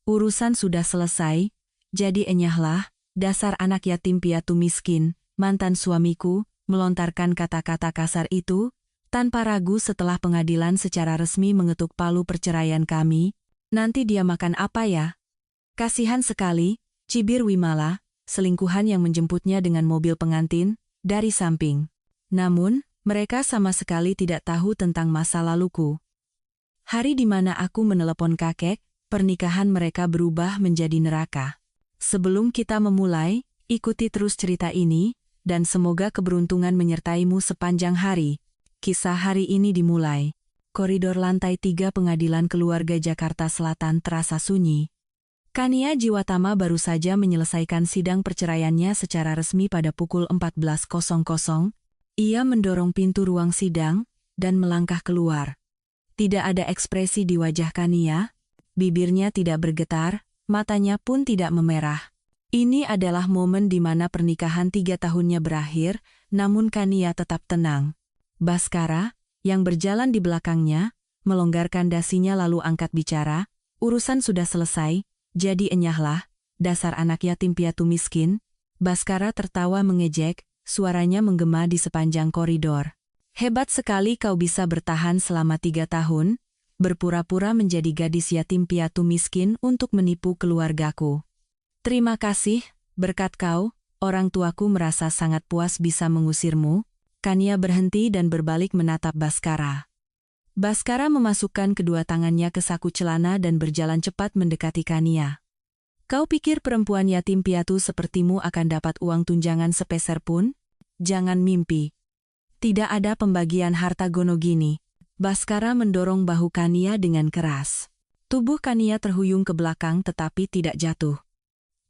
Urusan sudah selesai, jadi enyahlah, dasar anak yatim piatu miskin, mantan suamiku, melontarkan kata-kata kasar itu, tanpa ragu setelah pengadilan secara resmi mengetuk palu perceraian kami. Nanti dia makan apa ya? Kasihan sekali, cibir Wimala, selingkuhan yang menjemputnya dengan mobil pengantin, dari samping. Namun, mereka sama sekali tidak tahu tentang masa laluku. Hari di mana aku menelepon kakek, pernikahan mereka berubah menjadi neraka. Sebelum kita memulai, ikuti terus cerita ini, dan semoga keberuntungan menyertaimu sepanjang hari. Kisah hari ini dimulai. Koridor lantai 3 Pengadilan Keluarga Jakarta Selatan terasa sunyi. Kania Jiwatama baru saja menyelesaikan sidang perceraiannya secara resmi pada pukul 14.00. Ia mendorong pintu ruang sidang, dan melangkah keluar. Tidak ada ekspresi di wajah Kania. Bibirnya tidak bergetar, matanya pun tidak memerah. Ini adalah momen di mana pernikahan 3 tahunnya berakhir, namun Kania tetap tenang. Baskara, yang berjalan di belakangnya, melonggarkan dasinya lalu angkat bicara, urusan sudah selesai, jadi enyahlah, dasar anak yatim piatu miskin. Baskara tertawa mengejek, suaranya menggema di sepanjang koridor. Hebat sekali kau bisa bertahan selama 3 tahun, berpura-pura menjadi gadis yatim piatu miskin untuk menipu keluargaku. Terima kasih, berkat kau, orang tuaku merasa sangat puas bisa mengusirmu. Kania berhenti dan berbalik menatap Baskara. Baskara memasukkan kedua tangannya ke saku celana dan berjalan cepat mendekati Kania. Kau pikir perempuan yatim piatu sepertimu akan dapat uang tunjangan sepeser pun? Jangan mimpi. Tidak ada pembagian harta gono gini. Baskara mendorong bahu Kania dengan keras. Tubuh Kania terhuyung ke belakang tetapi tidak jatuh.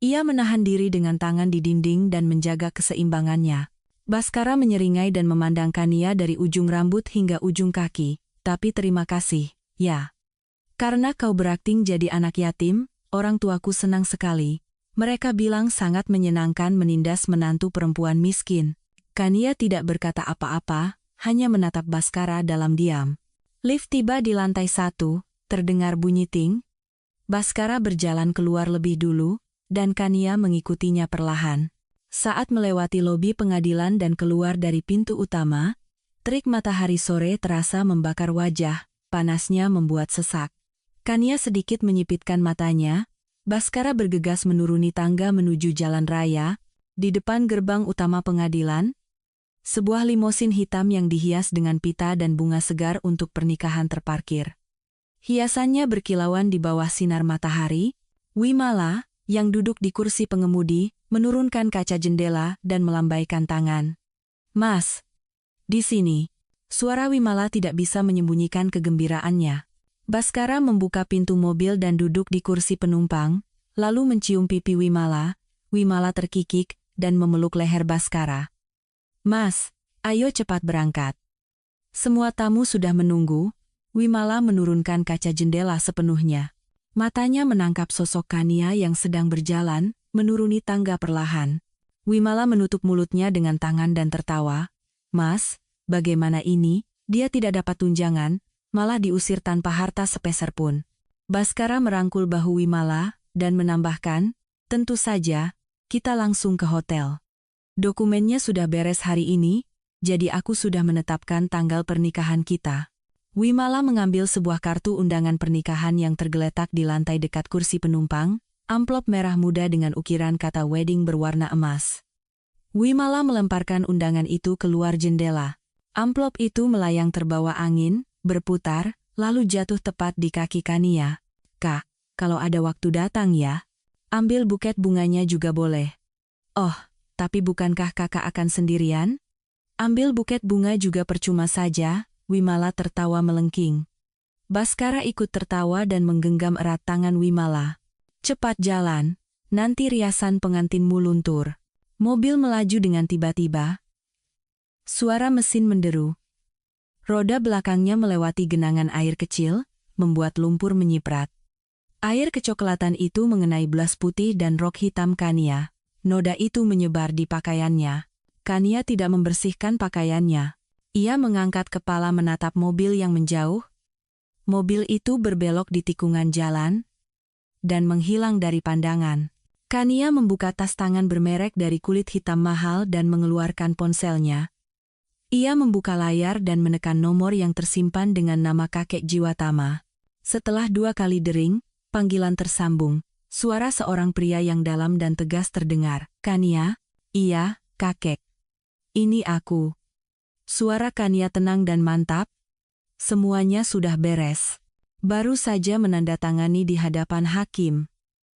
Ia menahan diri dengan tangan di dinding dan menjaga keseimbangannya. Baskara menyeringai dan memandang Kania dari ujung rambut hingga ujung kaki. Tapi terima kasih, ya. Karena kau berakting jadi anak yatim, orang tuaku senang sekali. Mereka bilang sangat menyenangkan menindas menantu perempuan miskin. Kania tidak berkata apa-apa, hanya menatap Baskara dalam diam. Lift tiba di lantai 1, terdengar bunyi ting. Baskara berjalan keluar lebih dulu, dan Kania mengikutinya perlahan. Saat melewati lobi pengadilan dan keluar dari pintu utama, terik matahari sore terasa membakar wajah, panasnya membuat sesak. Kania sedikit menyipitkan matanya. Baskara bergegas menuruni tangga menuju jalan raya. Di depan gerbang utama pengadilan, sebuah limosin hitam yang dihias dengan pita dan bunga segar untuk pernikahan terparkir. Hiasannya berkilauan di bawah sinar matahari. Wimala, yang duduk di kursi pengemudi, menurunkan kaca jendela dan melambaikan tangan. Mas, di sini. Suara Wimala tidak bisa menyembunyikan kegembiraannya. Baskara membuka pintu mobil dan duduk di kursi penumpang, lalu mencium pipi Wimala. Wimala terkikik dan memeluk leher Baskara. Mas, ayo cepat berangkat. Semua tamu sudah menunggu. Wimala menurunkan kaca jendela sepenuhnya. Matanya menangkap sosok Kania yang sedang berjalan, menuruni tangga perlahan. Wimala menutup mulutnya dengan tangan dan tertawa. Mas, bagaimana ini? Dia tidak dapat tunjangan, malah diusir tanpa harta sepeser pun. Baskara merangkul bahu Wimala, dan menambahkan, tentu saja, kita langsung ke hotel. Dokumennya sudah beres hari ini, jadi aku sudah menetapkan tanggal pernikahan kita. Wimala mengambil sebuah kartu undangan pernikahan yang tergeletak di lantai dekat kursi penumpang, amplop merah muda dengan ukiran kata wedding berwarna emas. Wimala melemparkan undangan itu keluar jendela. Amplop itu melayang terbawa angin, berputar, lalu jatuh tepat di kaki Kania. Kak, kalau ada waktu datang ya, ambil buket bunganya juga boleh. Oh, tapi bukankah kakak akan sendirian? Ambil buket bunga juga percuma saja, Wimala tertawa melengking. Baskara ikut tertawa dan menggenggam erat tangan Wimala. Cepat jalan, nanti riasan pengantinmu luntur. Mobil melaju dengan tiba-tiba. Suara mesin menderu. Roda belakangnya melewati genangan air kecil, membuat lumpur menyiprat. Air kecoklatan itu mengenai blas putih dan rok hitam Kania. Noda itu menyebar di pakaiannya. Kania tidak membersihkan pakaiannya. Ia mengangkat kepala menatap mobil yang menjauh. Mobil itu berbelok di tikungan jalan. dan menghilang dari pandangan. Kania membuka tas tangan bermerek dari kulit hitam mahal dan mengeluarkan ponselnya. Ia membuka layar dan menekan nomor yang tersimpan dengan nama kakek Jiwatama. Setelah 2 kali dering, panggilan tersambung. Suara seorang pria yang dalam dan tegas terdengar. Kania? Iya, kakek. Ini aku. Suara Kania tenang dan mantap. Semuanya sudah beres. Baru saja menandatangani di hadapan hakim.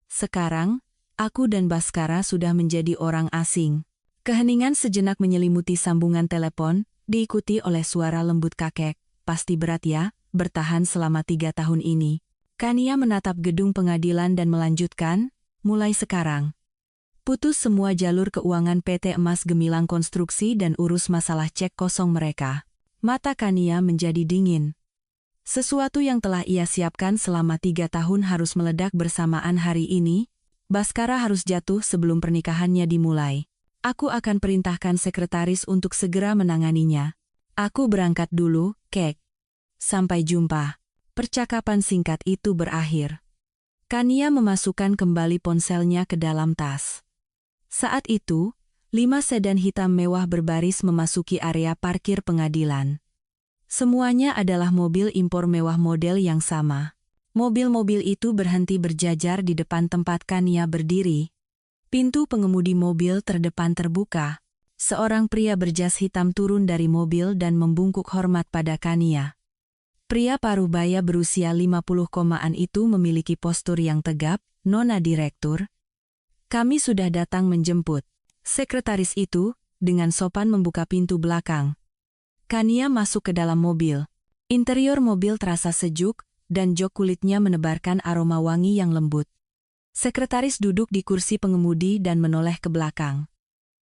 Sekarang, aku dan Baskara sudah menjadi orang asing. Keheningan sejenak menyelimuti sambungan telepon, diikuti oleh suara lembut kakek. Pasti berat ya, bertahan selama 3 tahun ini. Kania menatap gedung pengadilan dan melanjutkan, mulai sekarang. Putus semua jalur keuangan PT Emas Gemilang Konstruksi dan urus masalah cek kosong mereka. Mata Kania menjadi dingin. Sesuatu yang telah ia siapkan selama 3 tahun harus meledak bersamaan hari ini. Baskara harus jatuh sebelum pernikahannya dimulai. Aku akan perintahkan sekretaris untuk segera menanganinya. Aku berangkat dulu, kek. Sampai jumpa. Percakapan singkat itu berakhir. Kania memasukkan kembali ponselnya ke dalam tas. Saat itu, 5 sedan hitam mewah berbaris memasuki area parkir pengadilan. Semuanya adalah mobil impor mewah model yang sama. Mobil-mobil itu berhenti berjajar di depan tempat Kania berdiri. Pintu pengemudi mobil terdepan terbuka. Seorang pria berjas hitam turun dari mobil dan membungkuk hormat pada Kania. Pria paruh baya berusia 50-an itu memiliki postur yang tegap. Nona Direktur, kami sudah datang menjemput. Sekretaris itu, dengan sopan membuka pintu belakang. Kania masuk ke dalam mobil. Interior mobil terasa sejuk, dan jok kulitnya menebarkan aroma wangi yang lembut. Sekretaris duduk di kursi pengemudi dan menoleh ke belakang.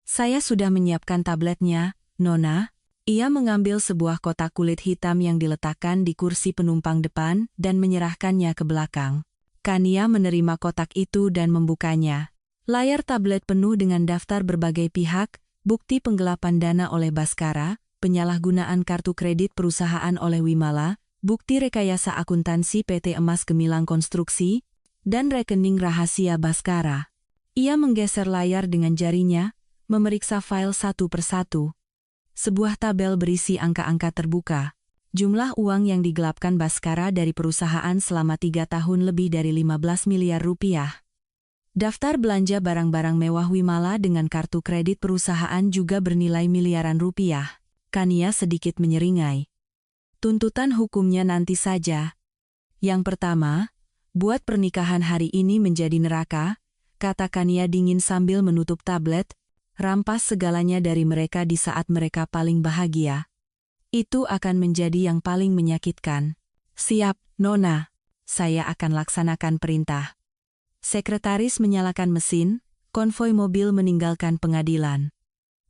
Saya sudah menyiapkan tabletnya, Nona. Ia mengambil sebuah kotak kulit hitam yang diletakkan di kursi penumpang depan dan menyerahkannya ke belakang. Kania menerima kotak itu dan membukanya. Layar tablet penuh dengan daftar berbagai pihak, bukti penggelapan dana oleh Baskara, penyalahgunaan kartu kredit perusahaan oleh Wimala, bukti rekayasa akuntansi PT Emas Gemilang Konstruksi, dan rekening rahasia Baskara. Ia menggeser layar dengan jarinya, memeriksa file satu persatu. Sebuah tabel berisi angka-angka terbuka. Jumlah uang yang digelapkan Baskara dari perusahaan selama 3 tahun lebih dari 15 miliar rupiah. Daftar belanja barang-barang mewah Wimala dengan kartu kredit perusahaan juga bernilai miliaran rupiah. Kania sedikit menyeringai. Tuntutan hukumnya nanti saja. Yang pertama, buat pernikahan hari ini menjadi neraka, kata Kania dingin sambil menutup tablet. Rampas segalanya dari mereka di saat mereka paling bahagia. Itu akan menjadi yang paling menyakitkan. Siap, Nona. Saya akan laksanakan perintah. Sekretaris menyalakan mesin, konvoi mobil meninggalkan pengadilan.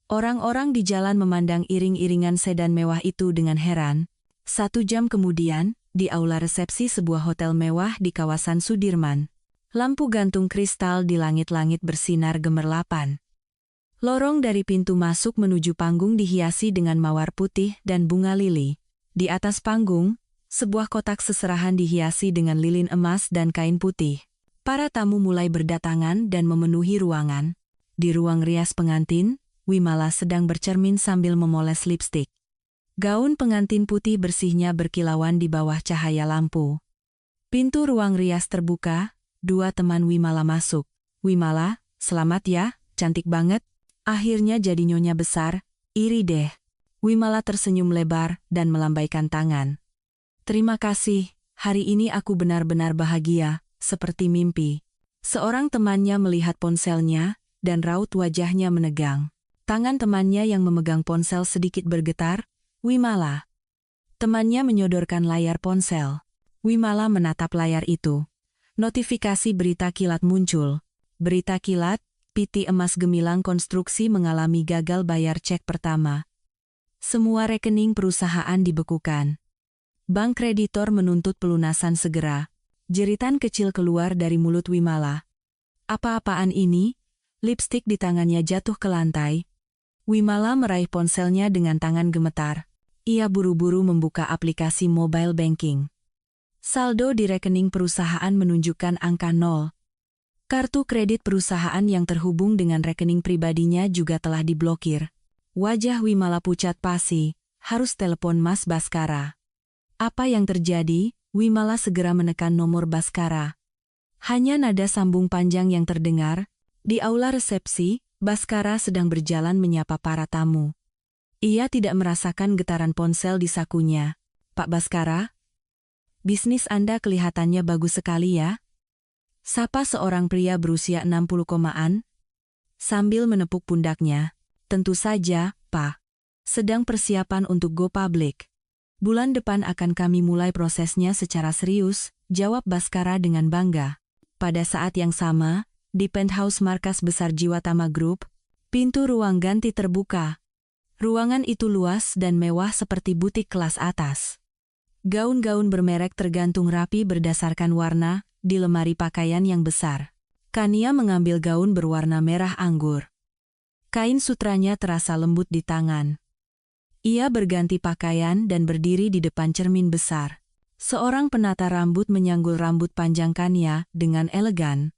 Orang-orang di jalan memandang iring-iringan sedan mewah itu dengan heran. 1 jam kemudian, di aula resepsi sebuah hotel mewah di kawasan Sudirman. Lampu gantung kristal di langit-langit bersinar gemerlapan. Lorong dari pintu masuk menuju panggung dihiasi dengan mawar putih dan bunga lili. Di atas panggung, sebuah kotak seserahan dihiasi dengan lilin emas dan kain putih. Para tamu mulai berdatangan dan memenuhi ruangan. Di ruang rias pengantin, Wimala sedang bercermin sambil memoles lipstik. Gaun pengantin putih bersihnya berkilauan di bawah cahaya lampu. Pintu ruang rias terbuka, 2 teman Wimala masuk. Wimala, selamat ya, cantik banget. Akhirnya jadi nyonya besar, iri deh. Wimala tersenyum lebar dan melambaikan tangan. Terima kasih, hari ini aku benar-benar bahagia, seperti mimpi. Seorang temannya melihat ponselnya, dan raut wajahnya menegang. Tangan temannya yang memegang ponsel sedikit bergetar. Wimala. Temannya menyodorkan layar ponsel. Wimala menatap layar itu. Notifikasi berita kilat muncul. Berita kilat, PT Emas Gemilang Konstruksi mengalami gagal bayar cek pertama. Semua rekening perusahaan dibekukan. Bank kreditor menuntut pelunasan segera. Jeritan kecil keluar dari mulut Wimala. Apa-apaan ini? Lipstik di tangannya jatuh ke lantai. Wimala meraih ponselnya dengan tangan gemetar. Ia buru-buru membuka aplikasi mobile banking. Saldo di rekening perusahaan menunjukkan angka 0. Kartu kredit perusahaan yang terhubung dengan rekening pribadinya juga telah diblokir. Wajah Wimala pucat pasi, harus telepon Mas Baskara. Apa yang terjadi? Wimala segera menekan nomor Baskara. Hanya nada sambung panjang yang terdengar. Di aula resepsi, Baskara sedang berjalan menyapa para tamu. Ia tidak merasakan getaran ponsel di sakunya. Pak Baskara? Bisnis Anda kelihatannya bagus sekali ya? Sapa seorang pria berusia 60-an, sambil menepuk pundaknya. Tentu saja, Pak. Sedang persiapan untuk go public. Bulan depan akan kami mulai prosesnya secara serius, jawab Baskara dengan bangga. Pada saat yang sama, di penthouse markas besar Jiwatama Group, pintu ruang ganti terbuka. Ruangan itu luas dan mewah seperti butik kelas atas. Gaun-gaun bermerek tergantung rapi berdasarkan warna di lemari pakaian yang besar. Kania mengambil gaun berwarna merah anggur. Kain sutranya terasa lembut di tangan. Ia berganti pakaian dan berdiri di depan cermin besar. Seorang penata rambut menyanggul rambut panjang Kania dengan elegan.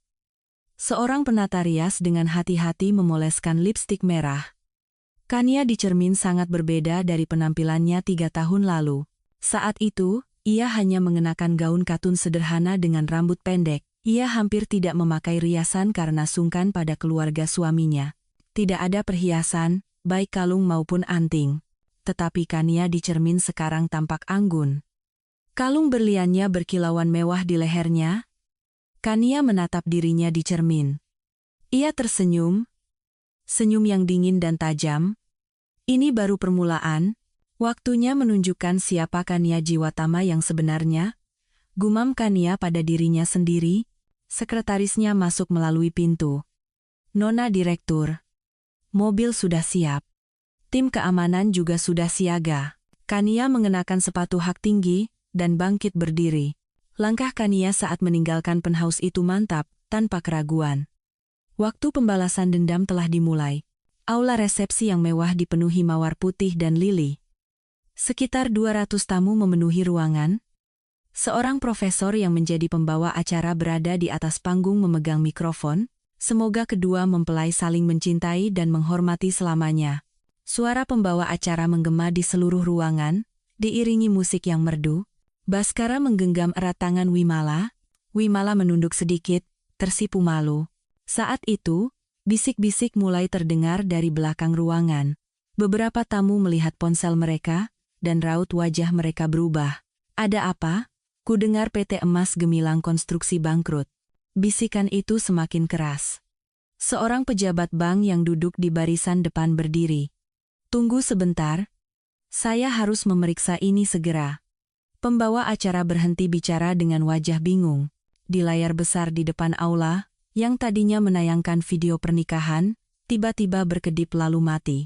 Seorang penata rias dengan hati-hati memoleskan lipstik merah. Kania di cermin sangat berbeda dari penampilannya 3 tahun lalu. Saat itu, ia hanya mengenakan gaun katun sederhana dengan rambut pendek. Ia hampir tidak memakai riasan karena sungkan pada keluarga suaminya. Tidak ada perhiasan, baik kalung maupun anting. Tetapi Kania di cermin sekarang tampak anggun. Kalung berliannya berkilauan mewah di lehernya. Kania menatap dirinya di cermin. Ia tersenyum. Senyum yang dingin dan tajam. Ini baru permulaan. Waktunya menunjukkan siapa Kania Jiwatama yang sebenarnya. Gumam Kania pada dirinya sendiri. Sekretarisnya masuk melalui pintu. Nona Direktur. Mobil sudah siap. Tim keamanan juga sudah siaga. Kania mengenakan sepatu hak tinggi dan bangkit berdiri. Langkah Kania saat meninggalkan penthouse itu mantap, tanpa keraguan. Waktu pembalasan dendam telah dimulai. Aula resepsi yang mewah dipenuhi mawar putih dan lili. Sekitar 200 tamu memenuhi ruangan. Seorang profesor yang menjadi pembawa acara berada di atas panggung memegang mikrofon. Semoga kedua mempelai saling mencintai dan menghormati selamanya. Suara pembawa acara menggema di seluruh ruangan, diiringi musik yang merdu. Baskara menggenggam erat tangan Wimala. Wimala menunduk sedikit, tersipu malu. Saat itu, bisik-bisik mulai terdengar dari belakang ruangan. Beberapa tamu melihat ponsel mereka, dan raut wajah mereka berubah. Ada apa? Kudengar PT Emas Gemilang Konstruksi bangkrut. Bisikan itu semakin keras. Seorang pejabat bank yang duduk di barisan depan berdiri. Tunggu sebentar. Saya harus memeriksa ini segera. Pembawa acara berhenti bicara dengan wajah bingung. Di layar besar di depan aula, yang tadinya menayangkan video pernikahan, tiba-tiba berkedip lalu mati.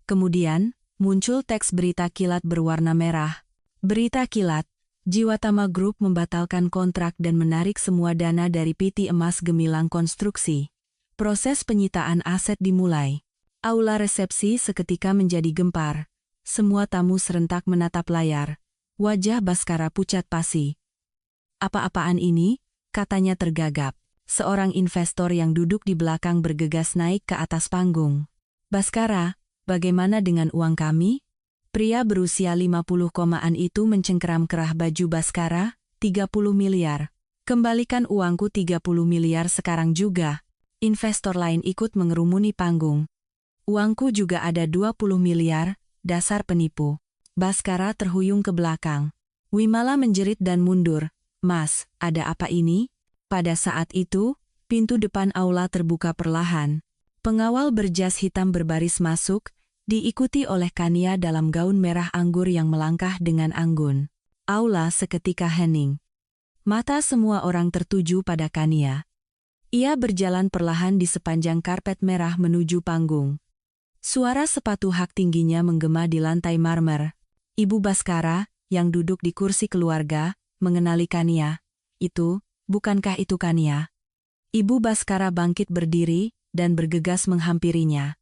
Kemudian, muncul teks berita kilat berwarna merah. Berita kilat, Jiwatama Group membatalkan kontrak dan menarik semua dana dari PT Emas Gemilang Konstruksi. Proses penyitaan aset dimulai. Aula resepsi seketika menjadi gempar. Semua tamu serentak menatap layar. Wajah Baskara pucat pasi. Apa-apaan ini? Katanya tergagap. Seorang investor yang duduk di belakang bergegas naik ke atas panggung. Baskara, bagaimana dengan uang kami? Pria berusia 50-an itu mencengkeram kerah baju Baskara, 30 miliar. Kembalikan uangku 30 miliar sekarang juga. Investor lain ikut mengerumuni panggung. Uangku juga ada 20 miliar, dasar penipu. Baskara terhuyung ke belakang. Wimala menjerit dan mundur. Mas, ada apa ini? Pada saat itu, pintu depan aula terbuka perlahan. Pengawal berjas hitam berbaris masuk, diikuti oleh Kania dalam gaun merah anggur yang melangkah dengan anggun. Aula seketika hening. Mata semua orang tertuju pada Kania. Ia berjalan perlahan di sepanjang karpet merah menuju panggung. Suara sepatu hak tingginya menggema di lantai marmer. Ibu Baskara, yang duduk di kursi keluarga, mengenali Kania. Bukankah itu Kania? Ibu Baskara bangkit berdiri dan bergegas menghampirinya.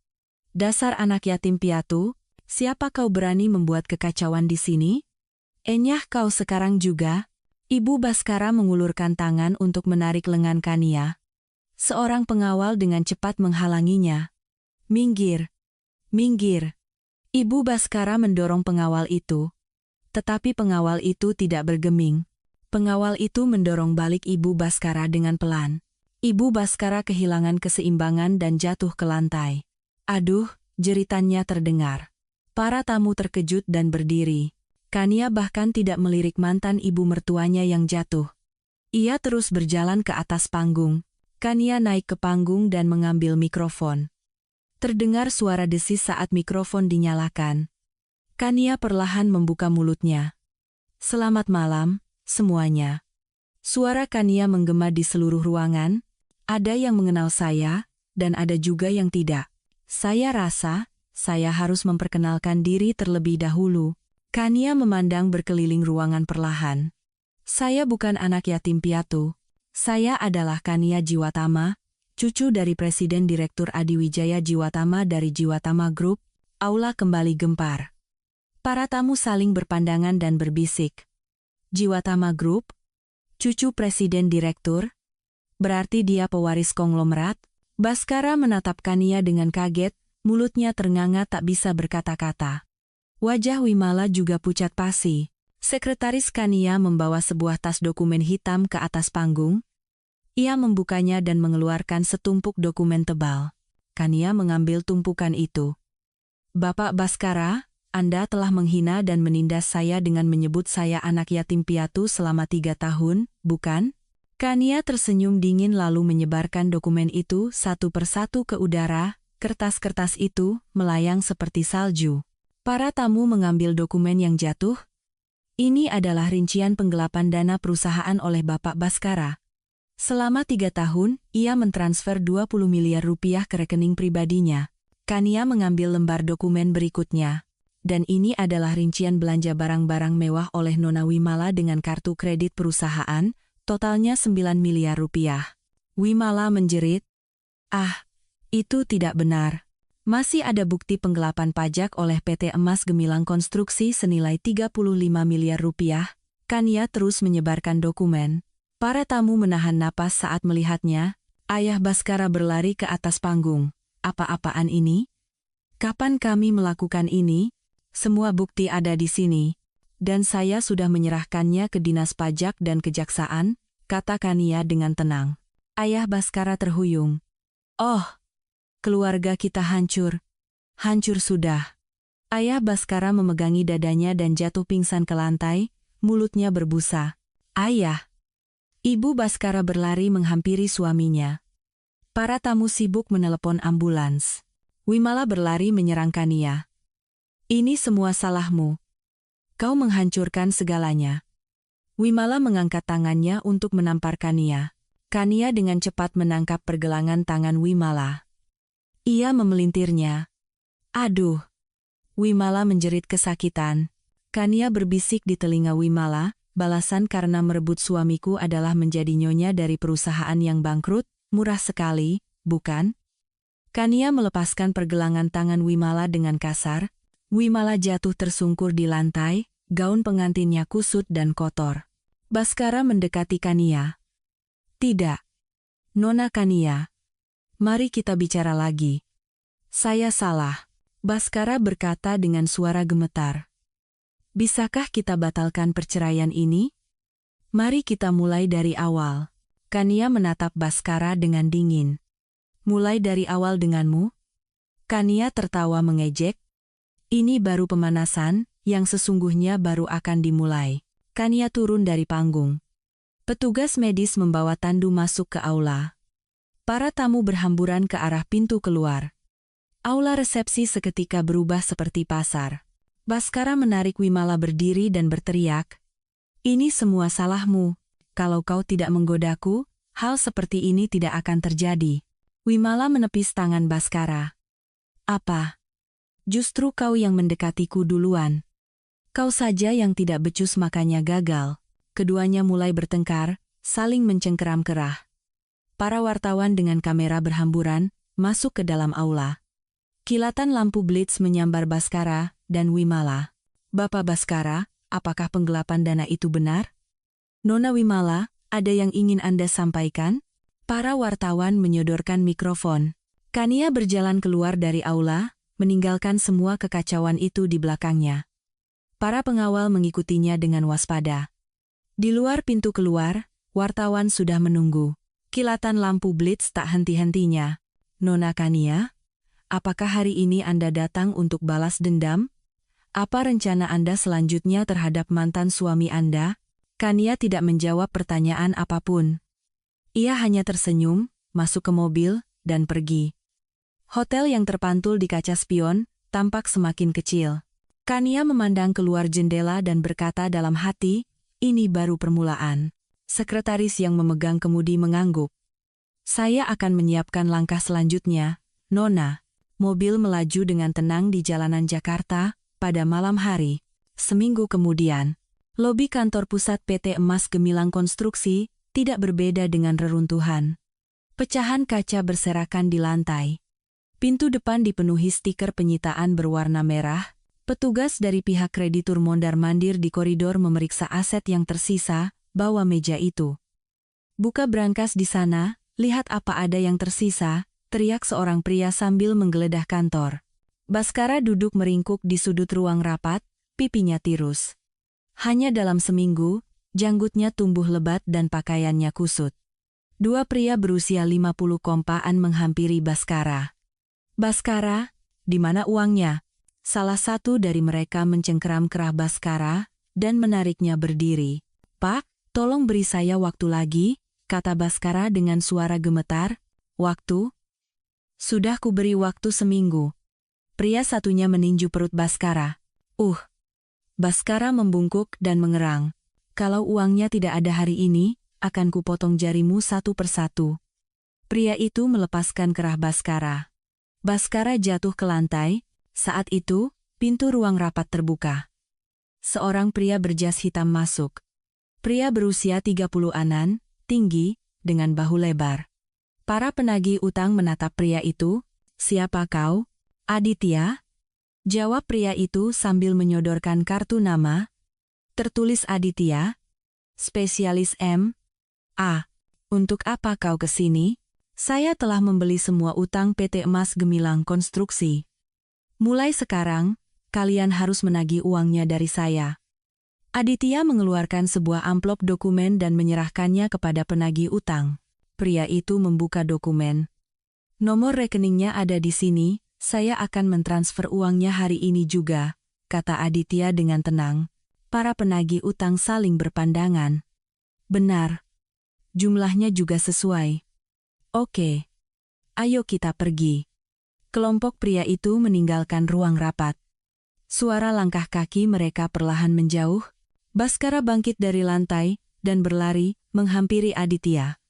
Dasar anak yatim piatu, siapa kau berani membuat kekacauan di sini? Enyah kau sekarang juga? Ibu Baskara mengulurkan tangan untuk menarik lengan Kania. Seorang pengawal dengan cepat menghalanginya. Minggir, minggir. Ibu Baskara mendorong pengawal itu. Tetapi pengawal itu tidak bergeming. Pengawal itu mendorong balik Ibu Baskara dengan pelan. Ibu Baskara kehilangan keseimbangan dan jatuh ke lantai. Aduh, jeritannya terdengar. Para tamu terkejut dan berdiri. Kania bahkan tidak melirik mantan ibu mertuanya yang jatuh. Ia terus berjalan ke atas panggung. Kania naik ke panggung dan mengambil mikrofon. Terdengar suara desis saat mikrofon dinyalakan. Kania perlahan membuka mulutnya. Selamat malam, semuanya. Suara Kania menggema di seluruh ruangan. Ada yang mengenal saya, dan ada juga yang tidak. Saya rasa, saya harus memperkenalkan diri terlebih dahulu. Kania memandang berkeliling ruangan perlahan. Saya bukan anak yatim piatu. Saya adalah Kania Jiwatama, cucu dari Presiden Direktur Adiwijaya Jiwatama dari Jiwatama Group. Aula kembali gempar. Para tamu saling berpandangan dan berbisik. Jiwatama Group? Cucu Presiden Direktur? Berarti dia pewaris konglomerat? Baskara menatap Kania dengan kaget, mulutnya ternganga tak bisa berkata-kata. Wajah Wimala juga pucat pasi. Sekretaris Kania membawa sebuah tas dokumen hitam ke atas panggung. Ia membukanya dan mengeluarkan setumpuk dokumen tebal. Kania mengambil tumpukan itu. Bapak Baskara, Anda telah menghina dan menindas saya dengan menyebut saya anak yatim piatu selama 3 tahun, bukan? Kania tersenyum dingin lalu menyebarkan dokumen itu satu persatu ke udara. Kertas-kertas itu melayang seperti salju. Para tamu mengambil dokumen yang jatuh. Ini adalah rincian penggelapan dana perusahaan oleh Bapak Baskara. Selama 3 tahun, ia mentransfer 20 miliar rupiah ke rekening pribadinya. Kania mengambil lembar dokumen berikutnya. Dan ini adalah rincian belanja barang-barang mewah oleh Nona Wimala dengan kartu kredit perusahaan, totalnya 9 miliar rupiah. Wimala menjerit, "Ah, itu tidak benar. Masih ada bukti penggelapan pajak oleh PT Emas Gemilang Konstruksi senilai 35 miliar rupiah. Kania terus menyebarkan dokumen. Para tamu menahan napas saat melihatnya. Ayah Baskara berlari ke atas panggung. Apa-apaan ini? Kapan kami melakukan ini? Semua bukti ada di sini. Dan saya sudah menyerahkannya ke Dinas Pajak dan Kejaksaan, kata Kania dengan tenang. Ayah Baskara terhuyung. Oh, keluarga kita hancur. Hancur sudah. Ayah Baskara memegangi dadanya dan jatuh pingsan ke lantai, mulutnya berbusa. Ayah. Ibu Baskara berlari menghampiri suaminya. Para tamu sibuk menelepon ambulans. Wimala berlari menyerang Kania. Ini semua salahmu. Kau menghancurkan segalanya. Wimala mengangkat tangannya untuk menampar Kania. Kania dengan cepat menangkap pergelangan tangan Wimala. Ia memelintirnya. Aduh. Wimala menjerit kesakitan. Kania berbisik di telinga Wimala, balasan karena merebut suamiku adalah menjadi nyonya dari perusahaan yang bangkrut, murah sekali, bukan? Kania melepaskan pergelangan tangan Wimala dengan kasar. Wimala jatuh tersungkur di lantai, gaun pengantinnya kusut dan kotor. Baskara mendekati Kania. Tidak. Nona Kania. Mari kita bicara lagi. Saya salah. Baskara berkata dengan suara gemetar. Bisakah kita batalkan perceraian ini? Mari kita mulai dari awal. Kania menatap Baskara dengan dingin. Mulai dari awal denganmu? Kania tertawa mengejek. Ini baru pemanasan, yang sesungguhnya baru akan dimulai. Kania turun dari panggung. Petugas medis membawa Tandu masuk ke aula. Para tamu berhamburan ke arah pintu keluar. Aula resepsi seketika berubah seperti pasar. Baskara menarik Wimala berdiri dan berteriak. Ini semua salahmu. Kalau kau tidak menggodaku, hal seperti ini tidak akan terjadi. Wimala menepis tangan Baskara. Apa? Justru kau yang mendekatiku duluan. Kau saja yang tidak becus makanya gagal. Keduanya mulai bertengkar, saling mencengkeram kerah. Para wartawan dengan kamera berhamburan, masuk ke dalam aula. Kilatan lampu blitz menyambar Baskara dan Wimala. Bapak Baskara, apakah penggelapan dana itu benar? Nona Wimala, ada yang ingin Anda sampaikan? Para wartawan menyodorkan mikrofon. Kania berjalan keluar dari aula, meninggalkan semua kekacauan itu di belakangnya. Para pengawal mengikutinya dengan waspada. Di luar pintu keluar, wartawan sudah menunggu. Kilatan lampu blitz tak henti-hentinya. Nona Kania, apakah hari ini Anda datang untuk balas dendam? Apa rencana Anda selanjutnya terhadap mantan suami Anda? Kania tidak menjawab pertanyaan apapun. Ia hanya tersenyum, masuk ke mobil, dan pergi. Hotel yang terpantul di kaca spion tampak semakin kecil. Kania memandang keluar jendela dan berkata dalam hati, ini baru permulaan. Sekretaris yang memegang kemudi mengangguk. Saya akan menyiapkan langkah selanjutnya, Nona. Mobil melaju dengan tenang di jalanan Jakarta pada malam hari. Seminggu kemudian, lobi kantor pusat PT Emas Gemilang Konstruksi tidak berbeda dengan reruntuhan. Pecahan kaca berserakan di lantai. Pintu depan dipenuhi stiker penyitaan berwarna merah. Petugas dari pihak kreditur mondar-mandir di koridor memeriksa aset yang tersisa, bawa meja itu. Buka brankas di sana, lihat apa ada yang tersisa, teriak seorang pria sambil menggeledah kantor. Baskara duduk meringkuk di sudut ruang rapat, pipinya tirus. Hanya dalam seminggu, janggutnya tumbuh lebat dan pakaiannya kusut. Dua pria berusia 50 kompaan menghampiri Baskara. Baskara, di mana uangnya? Salah satu dari mereka mencengkeram kerah Baskara dan menariknya berdiri. Pak, tolong beri saya waktu lagi, kata Baskara dengan suara gemetar. Waktu? Sudah kuberi waktu seminggu. Pria satunya meninju perut Baskara. Baskara membungkuk dan mengerang. Kalau uangnya tidak ada hari ini, akan kupotong jarimu satu persatu. Pria itu melepaskan kerah Baskara. Baskara jatuh ke lantai. Saat itu, pintu ruang rapat terbuka. Seorang pria berjas hitam masuk. Pria berusia 30-an, tinggi, dengan bahu lebar. Para penagih utang menatap pria itu. Siapa kau? Aditya? Jawab pria itu sambil menyodorkan kartu nama. Tertulis Aditya, spesialis M.A. Untuk apa kau ke sini? Saya telah membeli semua utang PT Emas Gemilang Konstruksi. Mulai sekarang, kalian harus menagih uangnya dari saya. Aditya mengeluarkan sebuah amplop dokumen dan menyerahkannya kepada penagih utang. Pria itu membuka dokumen. Nomor rekeningnya ada di sini, saya akan mentransfer uangnya hari ini juga, kata Aditya dengan tenang. Para penagih utang saling berpandangan. Benar. Jumlahnya juga sesuai. Oke. Ayo kita pergi. Kelompok pria itu meninggalkan ruang rapat. Suara langkah kaki mereka perlahan menjauh. Baskara bangkit dari lantai dan berlari menghampiri Aditya.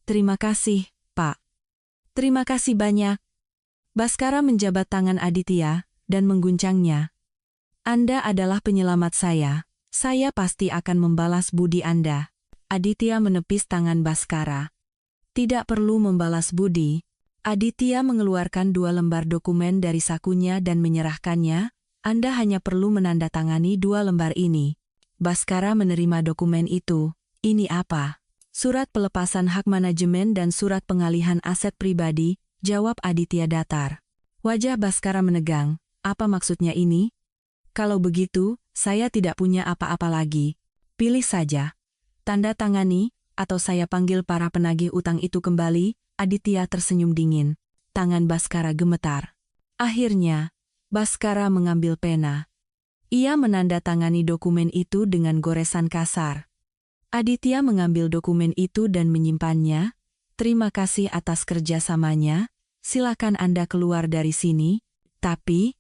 Terima kasih, Pak. Terima kasih banyak. Baskara menjabat tangan Aditya dan mengguncangnya. Anda adalah penyelamat saya pasti akan membalas budi Anda. Aditya menepis tangan Baskara. Tidak perlu membalas budi. Aditya mengeluarkan 2 lembar dokumen dari sakunya dan menyerahkannya. Anda hanya perlu menandatangani 2 lembar ini. Baskara menerima dokumen itu. Ini apa? Surat pelepasan hak manajemen dan surat pengalihan aset pribadi, jawab Aditya datar. Wajah Baskara menegang. Apa maksudnya ini? Kalau begitu, saya tidak punya apa-apa lagi. Pilih saja. Tanda tangani, atau saya panggil para penagih utang itu kembali. Aditya tersenyum dingin. Tangan Baskara gemetar. Akhirnya, Baskara mengambil pena. Ia menandatangani dokumen itu dengan goresan kasar. Aditya mengambil dokumen itu dan menyimpannya. Terima kasih atas kerjasamanya. Silakan Anda keluar dari sini. Tapi,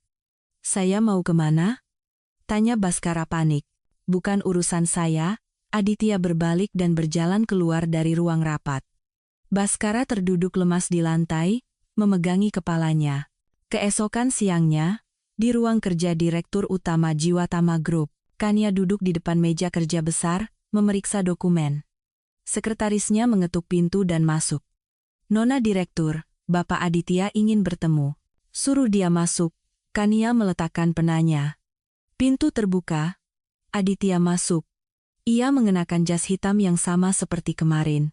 saya mau kemana? Tanya Baskara panik. Bukan urusan saya. Aditya berbalik dan berjalan keluar dari ruang rapat. Baskara terduduk lemas di lantai, memegangi kepalanya. Keesokan siangnya, di ruang kerja Direktur Utama Jiwatama Group, Kania duduk di depan meja kerja besar, memeriksa dokumen. Sekretarisnya mengetuk pintu dan masuk. Nona Direktur, Bapak Aditya ingin bertemu. Suruh dia masuk. Kania meletakkan penanya. Pintu terbuka. Aditya masuk. Ia mengenakan jas hitam yang sama seperti kemarin.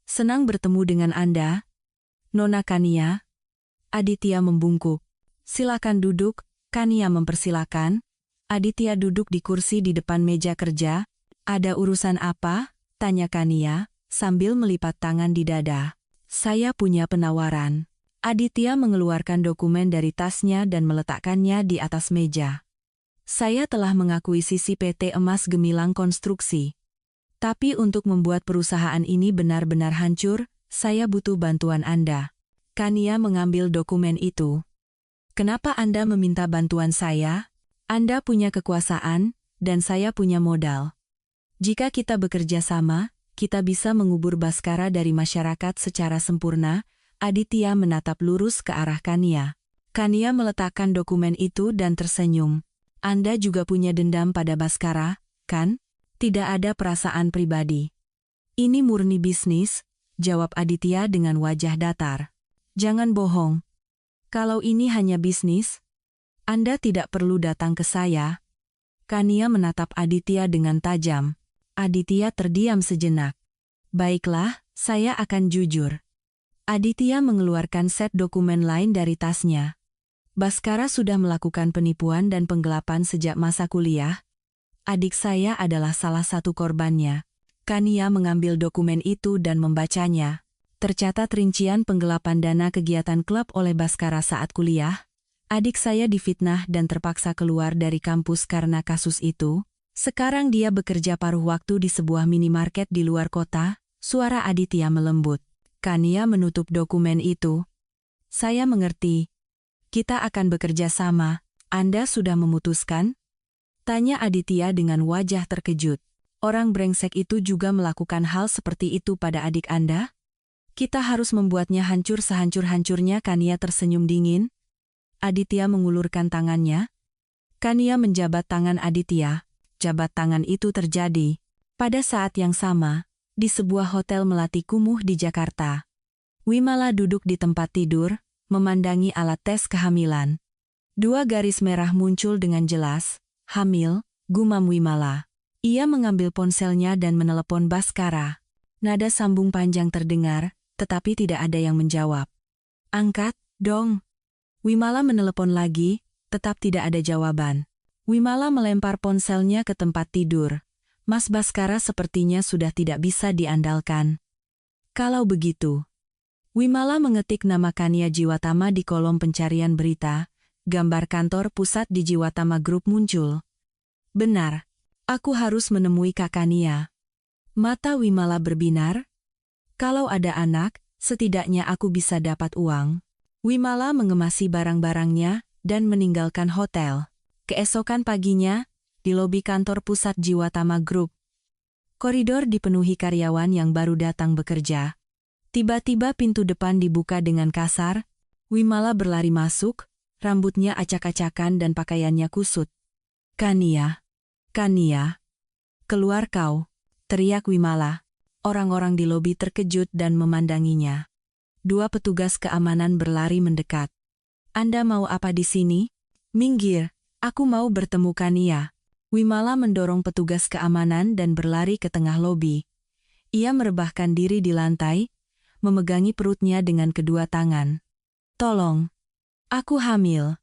Senang bertemu dengan Anda, Nona Kania. Aditya membungkuk. Silakan duduk, Kania mempersilakan. Aditya duduk di kursi di depan meja kerja. Ada urusan apa? Tanya Kania, sambil melipat tangan di dada. Saya punya penawaran. Aditya mengeluarkan dokumen dari tasnya dan meletakkannya di atas meja. Saya telah mengakuisisi PT Emas Gemilang Konstruksi. Tapi untuk membuat perusahaan ini benar-benar hancur, saya butuh bantuan Anda. Kania mengambil dokumen itu. Kenapa Anda meminta bantuan saya? Anda punya kekuasaan, dan saya punya modal. Jika kita bekerja sama, kita bisa mengubur Baskara dari masyarakat secara sempurna. Aditya menatap lurus ke arah Kania. Kania meletakkan dokumen itu dan tersenyum. Anda juga punya dendam pada Baskara, kan? Tidak ada perasaan pribadi. Ini murni bisnis, jawab Aditya dengan wajah datar. Jangan bohong. Kalau ini hanya bisnis, Anda tidak perlu datang ke saya. Kania menatap Aditya dengan tajam. Aditya terdiam sejenak. Baiklah, saya akan jujur. Aditya mengeluarkan set dokumen lain dari tasnya. Baskara sudah melakukan penipuan dan penggelapan sejak masa kuliah. Adik saya adalah salah satu korbannya. Kania mengambil dokumen itu dan membacanya. Tercatat rincian penggelapan dana kegiatan klub oleh Baskara saat kuliah. Adik saya difitnah dan terpaksa keluar dari kampus karena kasus itu. Sekarang dia bekerja paruh waktu di sebuah minimarket di luar kota. Suara Aditya melembut. Kania menutup dokumen itu. Saya mengerti. Kita akan bekerja sama. Anda sudah memutuskan? Tanya Aditya dengan wajah terkejut. Orang brengsek itu juga melakukan hal seperti itu pada adik Anda? Kita harus membuatnya hancur sehancur-hancurnya. Kania tersenyum dingin. Aditya mengulurkan tangannya. Kania menjabat tangan Aditya. Jabat tangan itu terjadi. Pada saat yang sama, di sebuah hotel melati kumuh di Jakarta. Wimala duduk di tempat tidur, memandangi alat tes kehamilan. 2 garis merah muncul dengan jelas. Hamil, gumam Wimala. Ia mengambil ponselnya dan menelepon Baskara. Nada sambung panjang terdengar, tetapi tidak ada yang menjawab. Angkat, dong. Wimala menelepon lagi, tetap tidak ada jawaban. Wimala melempar ponselnya ke tempat tidur. Mas Baskara sepertinya sudah tidak bisa diandalkan. Kalau begitu, Wimala mengetik nama Kania Jiwatama di kolom pencarian berita. Gambar kantor pusat di Jiwatama Group muncul. Benar, aku harus menemui Kak Kania. Mata Wimala berbinar. Kalau ada anak, setidaknya aku bisa dapat uang. Wimala mengemasi barang-barangnya dan meninggalkan hotel. Keesokan paginya, di lobi kantor pusat Jiwatama Group. Koridor dipenuhi karyawan yang baru datang bekerja. Tiba-tiba pintu depan dibuka dengan kasar. Wimala berlari masuk, rambutnya acak-acakan dan pakaiannya kusut. Kania, Kania, keluar kau, teriak Wimala. Orang-orang di lobi terkejut dan memandanginya. 2 petugas keamanan berlari mendekat. Anda mau apa di sini? Minggir, aku mau bertemu Kania. Wimala mendorong petugas keamanan dan berlari ke tengah lobi. Ia merebahkan diri di lantai, memegangi perutnya dengan kedua tangan. Tolong, aku hamil.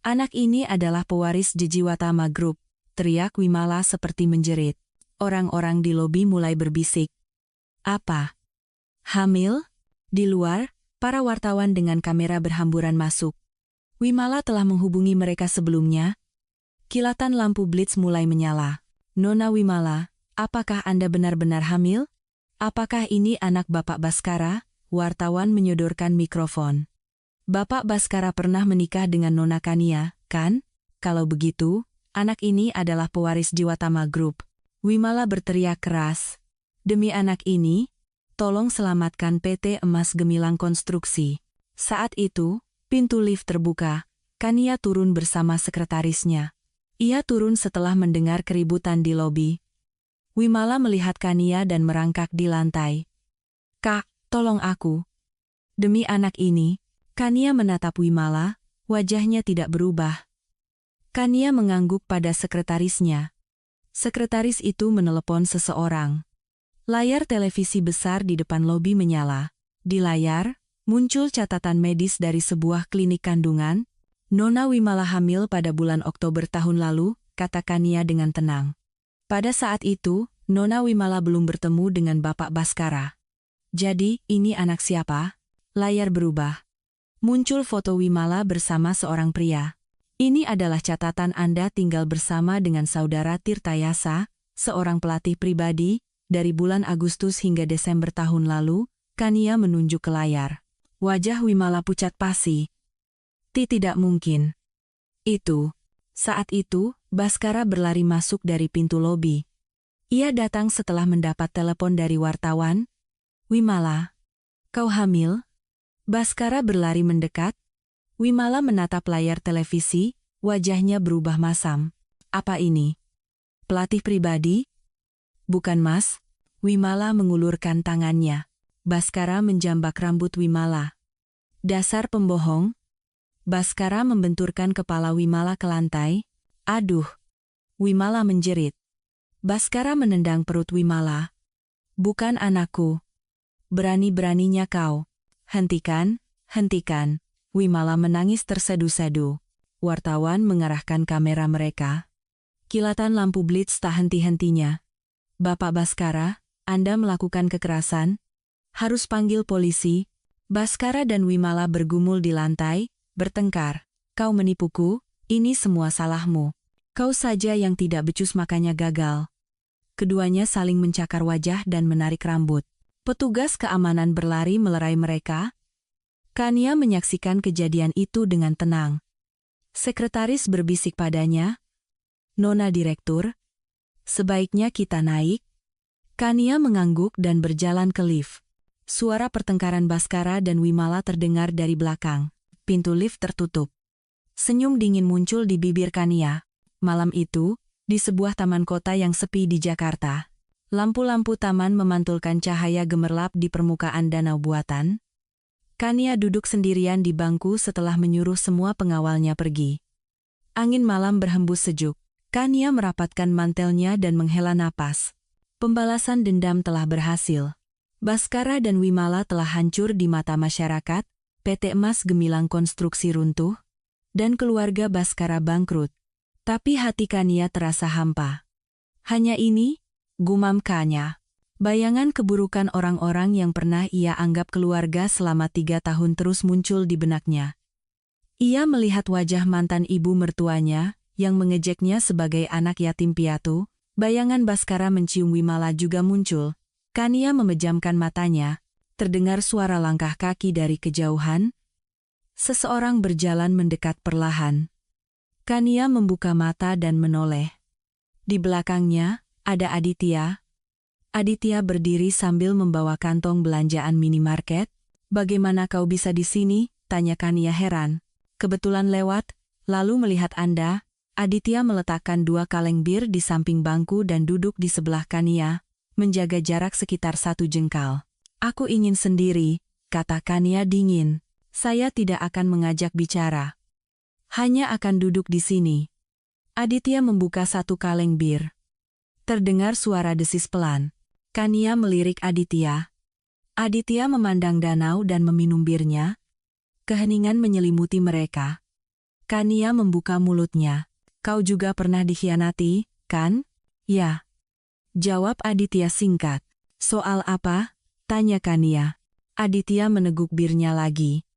Anak ini adalah pewaris Jiwatama Group, teriak Wimala seperti menjerit. Orang-orang di lobi mulai berbisik. Apa? Hamil? Di luar, para wartawan dengan kamera berhamburan masuk. Wimala telah menghubungi mereka sebelumnya. Kilatan lampu blitz mulai menyala. Nona Wimala, apakah Anda benar-benar hamil? Apakah ini anak Bapak Baskara? Wartawan menyodorkan mikrofon. Bapak Baskara pernah menikah dengan Nona Kania, kan? Kalau begitu, anak ini adalah pewaris Jiwatama Group. Wimala berteriak keras. Demi anak ini, tolong selamatkan PT Emas Gemilang Konstruksi. Saat itu, pintu lift terbuka. Kania turun bersama sekretarisnya. Ia turun setelah mendengar keributan di lobi. Wimala melihat Kania dan merangkak di lantai. Kak, tolong aku. Demi anak ini, Kania menatap Wimala, wajahnya tidak berubah. Kania mengangguk pada sekretarisnya. Sekretaris itu menelepon seseorang. Layar televisi besar di depan lobi menyala. Di layar, muncul catatan medis dari sebuah klinik kandungan. Nona Wimala hamil pada bulan Oktober tahun lalu, kata Kania dengan tenang. Pada saat itu, Nona Wimala belum bertemu dengan Bapak Baskara. Jadi, ini anak siapa? Layar berubah. Muncul foto Wimala bersama seorang pria. Ini adalah catatan Anda tinggal bersama dengan saudara Tirtayasa, seorang pelatih pribadi, dari bulan Agustus hingga Desember tahun lalu. Kania menunjuk ke layar. Wajah Wimala pucat pasi. Tidak mungkin. Saat itu, Baskara berlari masuk dari pintu lobi. Ia datang setelah mendapat telepon dari wartawan. Wimala, kau hamil? Baskara berlari mendekat. Wimala menatap layar televisi, wajahnya berubah masam. Apa ini? Pelatih pribadi? Bukan, Mas. Wimala mengulurkan tangannya. Baskara menjambak rambut Wimala. Dasar pembohong. Baskara membenturkan kepala Wimala ke lantai. Aduh. Wimala menjerit. Baskara menendang perut Wimala. Bukan anakku. Berani-beraninya kau. Hentikan, hentikan. Wimala menangis tersedu-sedu. Wartawan mengarahkan kamera mereka. Kilatan lampu blitz tak henti-hentinya. Bapak Baskara, Anda melakukan kekerasan? Harus panggil polisi. Baskara dan Wimala bergumul di lantai, bertengkar. Kau menipuku, ini semua salahmu. Kau saja yang tidak becus makanya gagal. Keduanya saling mencakar wajah dan menarik rambut. Petugas keamanan berlari melerai mereka. Kania menyaksikan kejadian itu dengan tenang. Sekretaris berbisik padanya. Nona Direktur, sebaiknya kita naik. Kania mengangguk dan berjalan ke lift. Suara pertengkaran Baskara dan Wimala terdengar dari belakang. Pintu lift tertutup. Senyum dingin muncul di bibir Kania. Malam itu, di sebuah taman kota yang sepi di Jakarta. Lampu-lampu taman memantulkan cahaya gemerlap di permukaan danau buatan. Kania duduk sendirian di bangku setelah menyuruh semua pengawalnya pergi. Angin malam berhembus sejuk. Kania merapatkan mantelnya dan menghela napas. Pembalasan dendam telah berhasil. Baskara dan Wimala telah hancur di mata masyarakat, PT Emas Gemilang Konstruksi runtuh, dan keluarga Baskara bangkrut. Tapi hati Kania terasa hampa. Hanya ini, gumam Kania. Bayangan keburukan orang-orang yang pernah ia anggap keluarga selama 3 tahun terus muncul di benaknya. Ia melihat wajah mantan ibu mertuanya, yang mengejeknya sebagai anak yatim piatu. Bayangan Baskara mencium Wimala juga muncul. Kania memejamkan matanya, terdengar suara langkah kaki dari kejauhan. Seseorang berjalan mendekat perlahan. Kania membuka mata dan menoleh. Di belakangnya, ada Aditya. Aditya berdiri sambil membawa kantong belanjaan minimarket. Bagaimana kau bisa di sini? Tanya Kania heran. Kebetulan lewat, lalu melihat Anda. Aditya meletakkan 2 kaleng bir di samping bangku dan duduk di sebelah Kania, menjaga jarak sekitar 1 jengkal. Aku ingin sendiri, kata Kania dingin. Saya tidak akan mengajak bicara. Hanya akan duduk di sini. Aditya membuka 1 kaleng bir. Terdengar suara desis pelan. Kania melirik Aditya. Aditya memandang danau dan meminum birnya. Keheningan menyelimuti mereka. Kania membuka mulutnya. Kau juga pernah dikhianati, kan? Ya. Jawab Aditya singkat. Soal apa? Tanya Kania. Aditya meneguk birnya lagi.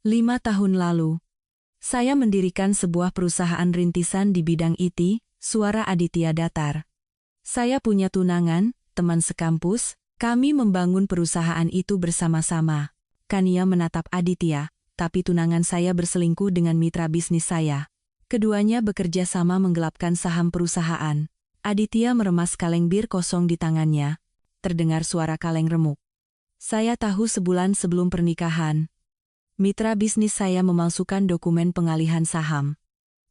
5 tahun lalu. Saya mendirikan sebuah perusahaan rintisan di bidang IT, suara Aditya datar. Saya punya tunangan, teman sekampus, kami membangun perusahaan itu bersama-sama. Kania menatap Aditya, tapi tunangan saya berselingkuh dengan mitra bisnis saya. Keduanya bekerja sama menggelapkan saham perusahaan. Aditya meremas kaleng bir kosong di tangannya. Terdengar suara kaleng remuk. Saya tahu sebulan sebelum pernikahan. Mitra bisnis saya memalsukan dokumen pengalihan saham.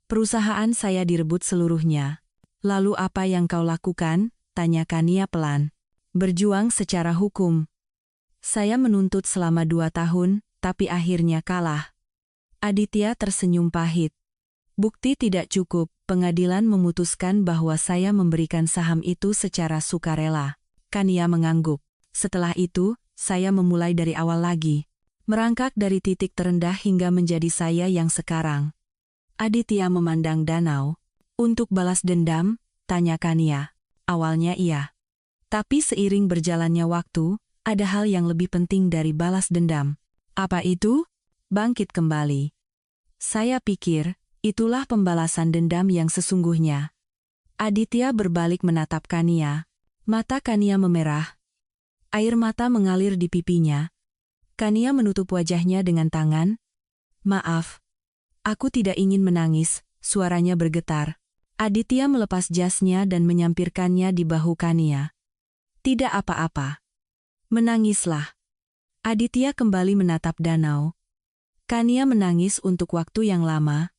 Perusahaan saya direbut seluruhnya. Lalu apa yang kau lakukan? Tanya Kania pelan. Berjuang secara hukum. Saya menuntut selama 2 tahun, tapi akhirnya kalah. Aditya tersenyum pahit. Bukti tidak cukup, pengadilan memutuskan bahwa saya memberikan saham itu secara sukarela. Kania mengangguk. Setelah itu, saya memulai dari awal lagi. Merangkak dari titik terendah hingga menjadi saya yang sekarang. Aditya memandang danau. Untuk balas dendam, tanya Kania. Awalnya iya. Tapi seiring berjalannya waktu, ada hal yang lebih penting dari balas dendam. Apa itu? Bangkit kembali. Saya pikir, itulah pembalasan dendam yang sesungguhnya. Aditya berbalik menatap Kania. Mata Kania memerah. Air mata mengalir di pipinya. Kania menutup wajahnya dengan tangan. Maaf. Aku tidak ingin menangis, suaranya bergetar. Aditya melepas jasnya dan menyampirkannya di bahu Kania. Tidak apa-apa. Menangislah. Aditya kembali menatap danau. Kania menangis untuk waktu yang lama.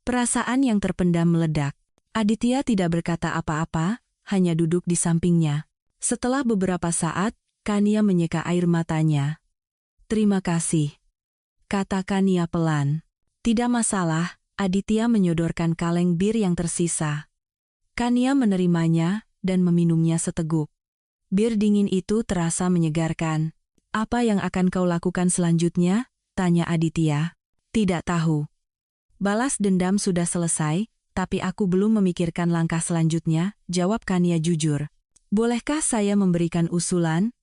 Perasaan yang terpendam meledak. Aditya tidak berkata apa-apa, hanya duduk di sampingnya. Setelah beberapa saat, Kania menyeka air matanya. Terima kasih. Kata Kania pelan. Tidak masalah, Aditya menyodorkan kaleng bir yang tersisa. Kania menerimanya dan meminumnya seteguk. Bir dingin itu terasa menyegarkan. Apa yang akan kau lakukan selanjutnya? Tanya Aditya. Tidak tahu. Balas dendam sudah selesai, tapi aku belum memikirkan langkah selanjutnya, jawab Kania jujur. Bolehkah saya memberikan usulan?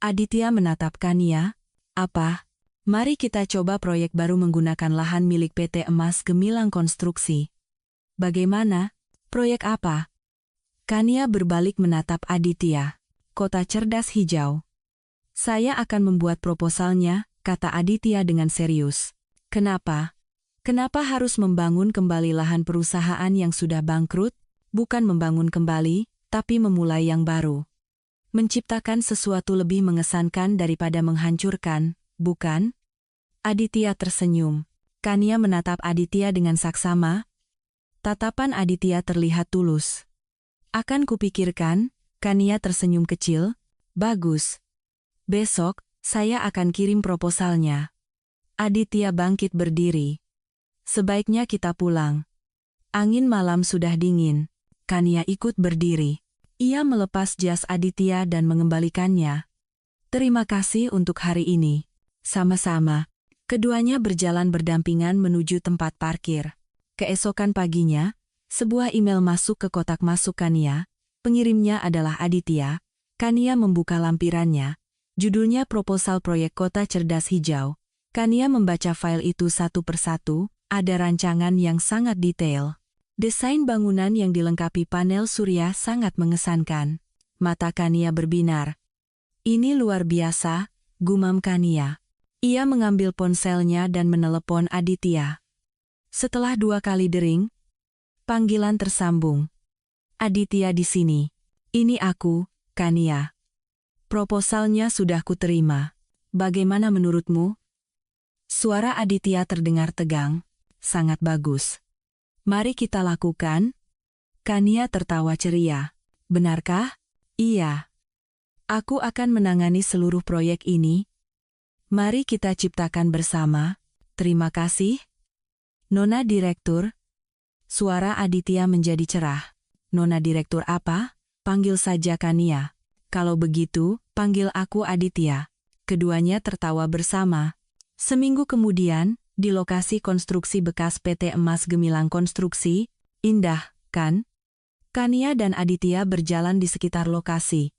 Aditya menatap Kania. Apa? Mari kita coba proyek baru menggunakan lahan milik PT Emas Gemilang Konstruksi. Bagaimana? Proyek apa? Kania berbalik menatap Aditya. Kota cerdas hijau. Saya akan membuat proposalnya, kata Aditya dengan serius. Kenapa? Kenapa harus membangun kembali lahan perusahaan yang sudah bangkrut? Bukan membangun kembali, tapi memulai yang baru. Menciptakan sesuatu lebih mengesankan daripada menghancurkan, bukan? Aditya tersenyum. Kania menatap Aditya dengan saksama. Tatapan Aditya terlihat tulus. Akan kupikirkan, Kania tersenyum kecil. Bagus. Besok, saya akan kirim proposalnya. Aditya bangkit berdiri. Sebaiknya kita pulang. Angin malam sudah dingin. Kania ikut berdiri. Ia melepas jas Aditya dan mengembalikannya. Terima kasih untuk hari ini. Sama-sama. Keduanya berjalan berdampingan menuju tempat parkir. Keesokan paginya, sebuah email masuk ke kotak masuk Kania. Pengirimnya adalah Aditya. Kania membuka lampirannya. Judulnya Proposal Proyek Kota Cerdas Hijau. Kania membaca file itu satu persatu, ada rancangan yang sangat detail. Desain bangunan yang dilengkapi panel surya sangat mengesankan. Mata Kania berbinar. Ini luar biasa, gumam Kania. Ia mengambil ponselnya dan menelepon Aditya. Setelah 2 kali dering, panggilan tersambung. Aditya di sini. Ini aku, Kania. Proposalnya sudah kuterima. Bagaimana menurutmu? Suara Aditya terdengar tegang. Sangat bagus. Mari kita lakukan. Kania tertawa ceria. Benarkah? Iya. Aku akan menangani seluruh proyek ini. Mari kita ciptakan bersama. Terima kasih. Nona Direktur. Suara Aditya menjadi cerah. Nona Direktur apa? Panggil saja Kania. Kalau begitu, panggil aku Aditya. Keduanya tertawa bersama. Seminggu kemudian, di lokasi konstruksi bekas PT Emas Gemilang Konstruksi, indah, kan? Kania dan Aditya berjalan di sekitar lokasi.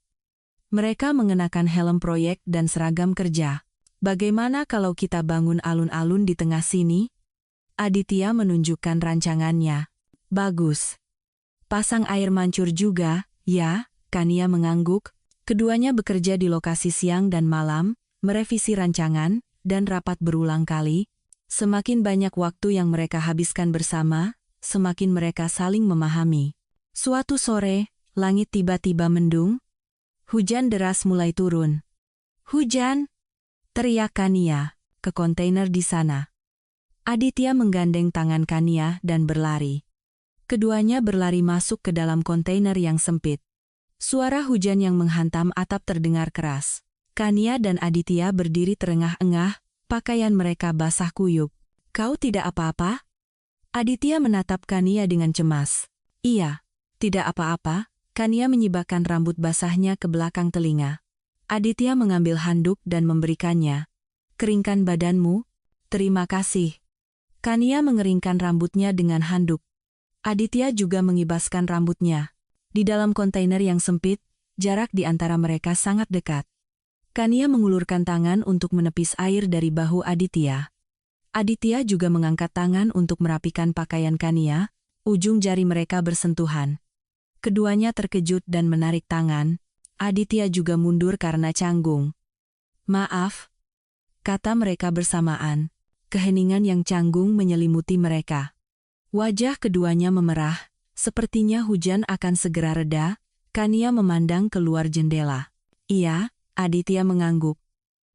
Mereka mengenakan helm proyek dan seragam kerja. Bagaimana kalau kita bangun alun-alun di tengah sini? Aditya menunjukkan rancangannya. Bagus. Pasang air mancur juga, ya? Kania mengangguk. Keduanya bekerja di lokasi siang dan malam, merevisi rancangan, dan rapat berulang kali. Semakin banyak waktu yang mereka habiskan bersama, semakin mereka saling memahami. Suatu sore, langit tiba-tiba mendung. Hujan deras mulai turun. Hujan! Teriak Kania, ke kontainer di sana. Aditya menggandeng tangan Kania dan berlari. Keduanya berlari masuk ke dalam kontainer yang sempit. Suara hujan yang menghantam atap terdengar keras. Kania dan Aditya berdiri terengah-engah, pakaian mereka basah kuyup. Kau tidak apa-apa? Aditya menatap Kania dengan cemas. Iya, tidak apa-apa, Kania menyibakkan rambut basahnya ke belakang telinga. Aditya mengambil handuk dan memberikannya. Keringkan badanmu, terima kasih. Kania mengeringkan rambutnya dengan handuk. Aditya juga mengibaskan rambutnya. Di dalam kontainer yang sempit, jarak di antara mereka sangat dekat. Kania mengulurkan tangan untuk menepis air dari bahu Aditya. Aditya juga mengangkat tangan untuk merapikan pakaian Kania, ujung jari mereka bersentuhan. Keduanya terkejut dan menarik tangan. Aditya juga mundur karena canggung. Maaf, kata mereka bersamaan. Keheningan yang canggung menyelimuti mereka. Wajah keduanya memerah, sepertinya hujan akan segera reda. Kania memandang keluar jendela. Iya, Aditya mengangguk.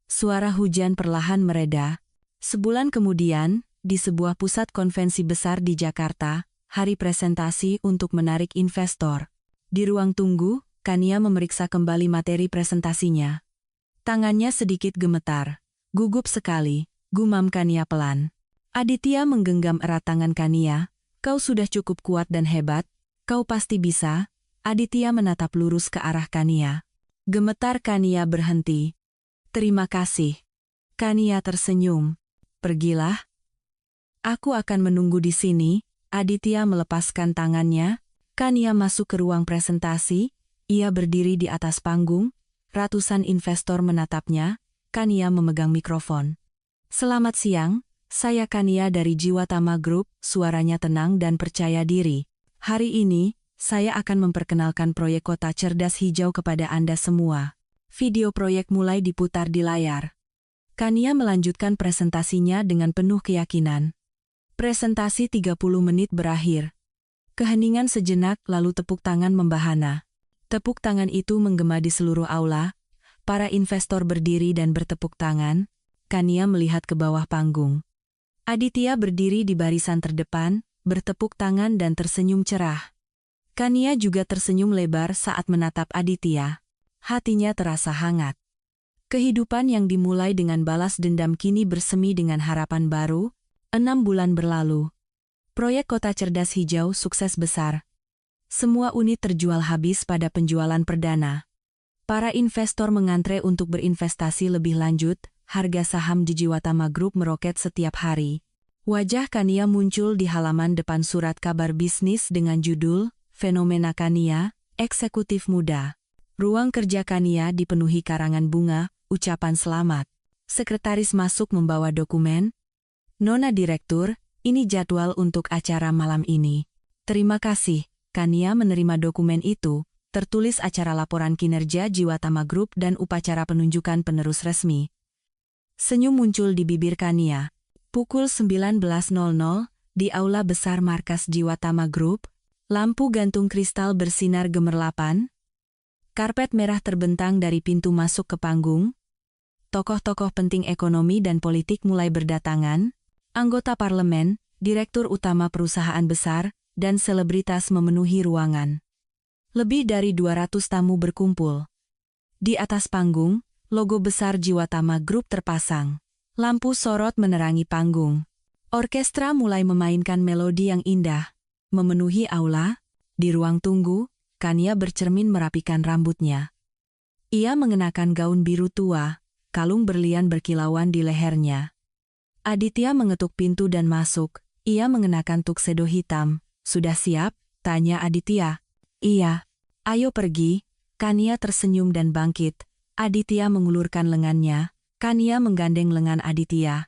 Suara hujan perlahan mereda. Sebulan kemudian, di sebuah pusat konvensi besar di Jakarta, hari presentasi untuk menarik investor. Di ruang tunggu, Kania memeriksa kembali materi presentasinya. Tangannya sedikit gemetar. Gugup sekali, gumam Kania pelan. Aditya menggenggam erat tangan Kania. Kau sudah cukup kuat dan hebat, kau pasti bisa. Aditya menatap lurus ke arah Kania. Gemetar Kania berhenti. Terima kasih. Kania tersenyum. Pergilah. Aku akan menunggu di sini. Aditya melepaskan tangannya. Kania masuk ke ruang presentasi. Ia berdiri di atas panggung. Ratusan investor menatapnya. Kania memegang mikrofon. Selamat siang, saya Kania dari Jiwatama Group. Suaranya tenang dan percaya diri. Hari ini, saya akan memperkenalkan proyek kota cerdas hijau kepada Anda semua. Video proyek mulai diputar di layar. Kania melanjutkan presentasinya dengan penuh keyakinan. Presentasi 30 menit berakhir. Keheningan sejenak lalu tepuk tangan membahana. Tepuk tangan itu menggema di seluruh aula. Para investor berdiri dan bertepuk tangan. Kania melihat ke bawah panggung. Aditya berdiri di barisan terdepan, bertepuk tangan dan tersenyum cerah. Kania juga tersenyum lebar saat menatap Aditya. Hatinya terasa hangat. Kehidupan yang dimulai dengan balas dendam kini bersemi dengan harapan baru. 6 bulan berlalu. Proyek Kota Cerdas Hijau sukses besar. Semua unit terjual habis pada penjualan perdana. Para investor mengantre untuk berinvestasi lebih lanjut. Harga saham di Jiwatama Group meroket setiap hari. Wajah Kania muncul di halaman depan surat kabar bisnis dengan judul Fenomena Kania, Eksekutif Muda. Ruang kerja Kania dipenuhi karangan bunga, ucapan selamat. Sekretaris masuk membawa dokumen. Nona Direktur, ini jadwal untuk acara malam ini. Terima kasih. Kania menerima dokumen itu, tertulis acara laporan kinerja Jiwatama Group dan upacara penunjukan penerus resmi. Senyum muncul di bibir Kania. Pukul 19.00, di aula besar markas Jiwatama Group, lampu gantung kristal bersinar gemerlapan. Karpet merah terbentang dari pintu masuk ke panggung. Tokoh-tokoh penting ekonomi dan politik mulai berdatangan. Anggota parlemen, direktur utama perusahaan besar, dan selebritas memenuhi ruangan. Lebih dari 200 tamu berkumpul. Di atas panggung, logo besar Jiwatama Group terpasang. Lampu sorot menerangi panggung. Orkestra mulai memainkan melodi yang indah. Memenuhi aula, di ruang tunggu, Kania bercermin merapikan rambutnya. Ia mengenakan gaun biru tua, kalung berlian berkilauan di lehernya. Aditya mengetuk pintu dan masuk. Ia mengenakan tuxedo hitam. Sudah siap? Tanya Aditya. Iya. Ayo pergi. Kania tersenyum dan bangkit. Aditya mengulurkan lengannya. Kania menggandeng lengan Aditya.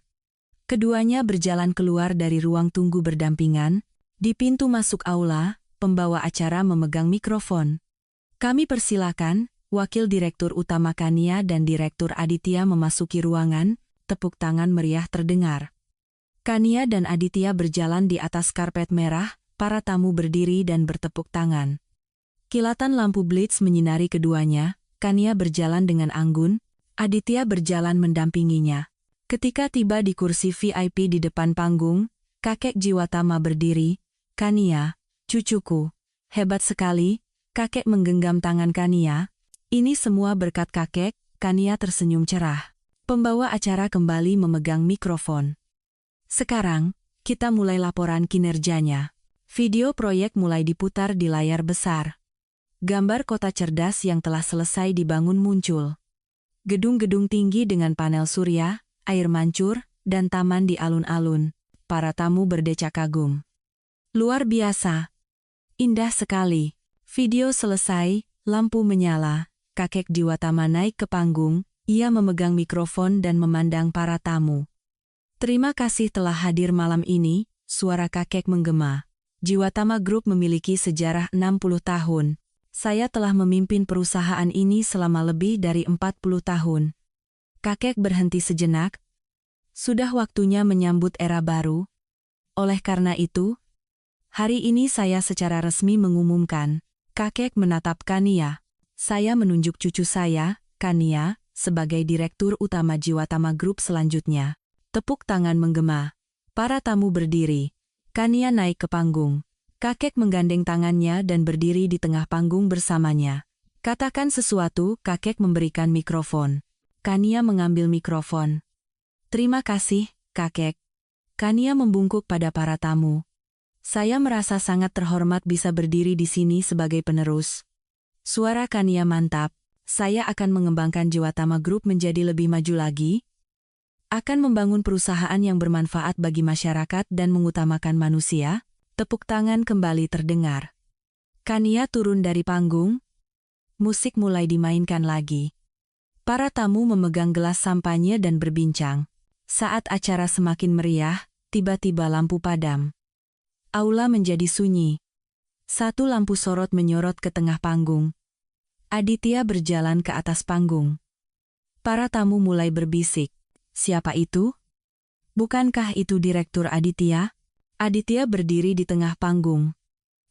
Keduanya berjalan keluar dari ruang tunggu berdampingan. Di pintu masuk aula, pembawa acara memegang mikrofon. Kami persilakan. Wakil Direktur Utama Kania dan Direktur Aditya memasuki ruangan, tepuk tangan meriah terdengar. Kania dan Aditya berjalan di atas karpet merah, para tamu berdiri dan bertepuk tangan. Kilatan lampu blitz menyinari keduanya, Kania berjalan dengan anggun, Aditya berjalan mendampinginya. Ketika tiba di kursi VIP di depan panggung, kakek Jiwatama berdiri. Kania, cucuku, hebat sekali, kakek menggenggam tangan Kania. Ini semua berkat kakek, Kania tersenyum cerah. Pembawa acara kembali memegang mikrofon. Sekarang, Kita mulai laporan kinerjanya. Video proyek mulai diputar di layar besar. Gambar kota cerdas yang telah selesai dibangun muncul. Gedung-gedung tinggi dengan panel surya, air mancur, dan taman di alun-alun. Para tamu berdecak kagum. Luar biasa. Indah sekali. Video selesai, lampu menyala. Kakek Jiwatama naik ke panggung. Ia memegang mikrofon dan memandang para tamu. Terima kasih telah hadir malam ini, suara kakek menggema. Jiwatama Group memiliki sejarah 60 tahun. Saya telah memimpin perusahaan ini selama lebih dari 40 tahun. Kakek berhenti sejenak. Sudah waktunya menyambut era baru. Oleh karena itu, hari ini saya secara resmi mengumumkan. Kakek menatap Kania. Saya menunjuk cucu saya, Kania, sebagai Direktur Utama Jiwatama Group selanjutnya. Tepuk tangan menggema. Para tamu berdiri. Kania naik ke panggung. Kakek menggandeng tangannya dan berdiri di tengah panggung bersamanya. Katakan sesuatu, kakek memberikan mikrofon. Kania mengambil mikrofon. Terima kasih, kakek. Kania membungkuk pada para tamu. Saya merasa sangat terhormat bisa berdiri di sini sebagai penerus. Suara Kania mantap. Saya akan mengembangkan Jiwatama Group menjadi lebih maju lagi. Akan membangun perusahaan yang bermanfaat bagi masyarakat dan mengutamakan manusia. Tepuk tangan kembali terdengar. Kania turun dari panggung. Musik mulai dimainkan lagi. Para tamu memegang gelas sampanye dan berbincang. Saat acara semakin meriah, tiba-tiba lampu padam. Aula menjadi sunyi. Satu lampu sorot menyorot ke tengah panggung. Aditya berjalan ke atas panggung. Para tamu mulai berbisik. Siapa itu? Bukankah itu Direktur Aditya? Aditya berdiri di tengah panggung.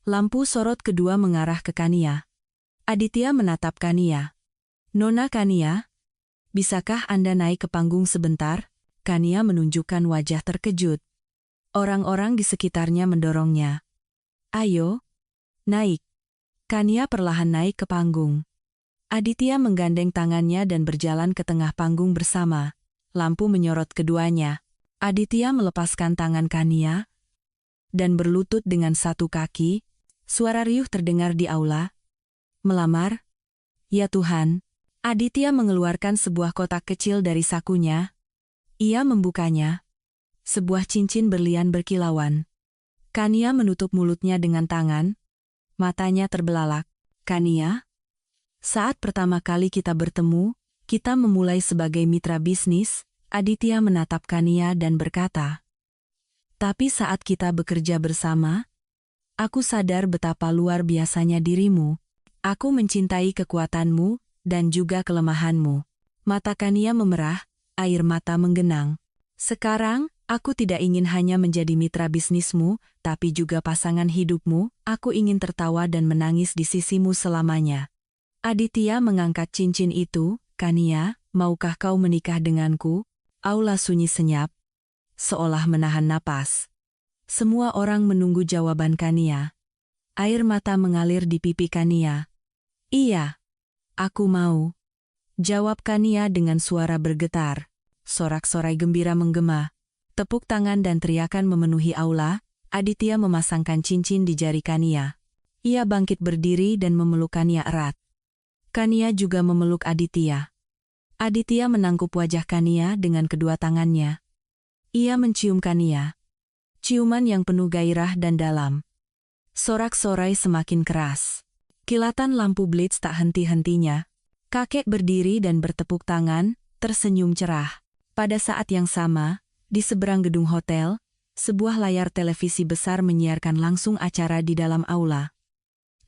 Lampu sorot kedua mengarah ke Kania. Aditya menatap Kania. Nona Kania, bisakah Anda naik ke panggung sebentar? Kania menunjukkan wajah terkejut. Orang-orang di sekitarnya mendorongnya. Ayo, naik. Kania perlahan naik ke panggung. Aditya menggandeng tangannya dan berjalan ke tengah panggung bersama. Lampu menyorot keduanya. Aditya melepaskan tangan Kania dan berlutut dengan satu kaki. Suara riuh terdengar di aula. Melamar? Ya Tuhan. Aditya mengeluarkan sebuah kotak kecil dari sakunya. Ia membukanya. Sebuah cincin berlian berkilauan. Kania menutup mulutnya dengan tangan. Matanya terbelalak. Kania? Saat pertama kali kita bertemu, kita memulai sebagai mitra bisnis. Aditya menatap Kania dan berkata, tapi saat kita bekerja bersama, aku sadar betapa luar biasanya dirimu. Aku mencintai kekuatanmu dan juga kelemahanmu. Mata Kania memerah, air mata menggenang. Sekarang, aku tidak ingin hanya menjadi mitra bisnismu, tapi juga pasangan hidupmu. Aku ingin tertawa dan menangis di sisimu selamanya. Aditya mengangkat cincin itu. Kania, maukah kau menikah denganku? Aula sunyi senyap, seolah menahan napas. Semua orang menunggu jawaban Kania. Air mata mengalir di pipi Kania. Iya, aku mau. Jawab Kania dengan suara bergetar. Sorak-sorai gembira menggema. Tepuk tangan dan teriakan memenuhi aula. Aditya memasangkan cincin di jari Kania. Ia bangkit berdiri dan memeluk Kania erat. Kania juga memeluk Aditya. Aditya menangkup wajah Kania dengan kedua tangannya. Ia mencium Kania. Ciuman yang penuh gairah dan dalam. Sorak-sorai semakin keras. Kilatan lampu blitz tak henti-hentinya. Kakek berdiri dan bertepuk tangan, tersenyum cerah. Pada saat yang sama, di seberang gedung hotel, sebuah layar televisi besar menyiarkan langsung acara di dalam aula.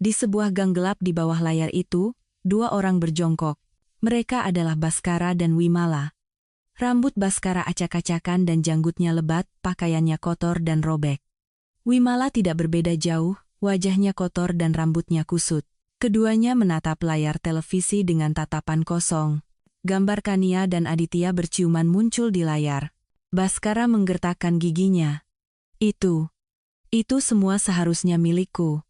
Di sebuah gang gelap di bawah layar itu, dua orang berjongkok. Mereka adalah Baskara dan Wimala. Rambut Baskara acak-acakan dan janggutnya lebat, pakaiannya kotor dan robek. Wimala tidak berbeda jauh, wajahnya kotor dan rambutnya kusut. Keduanya menatap layar televisi dengan tatapan kosong. Gambar Kania dan Aditya berciuman muncul di layar. Baskara menggertakkan giginya. Itu semua seharusnya milikku.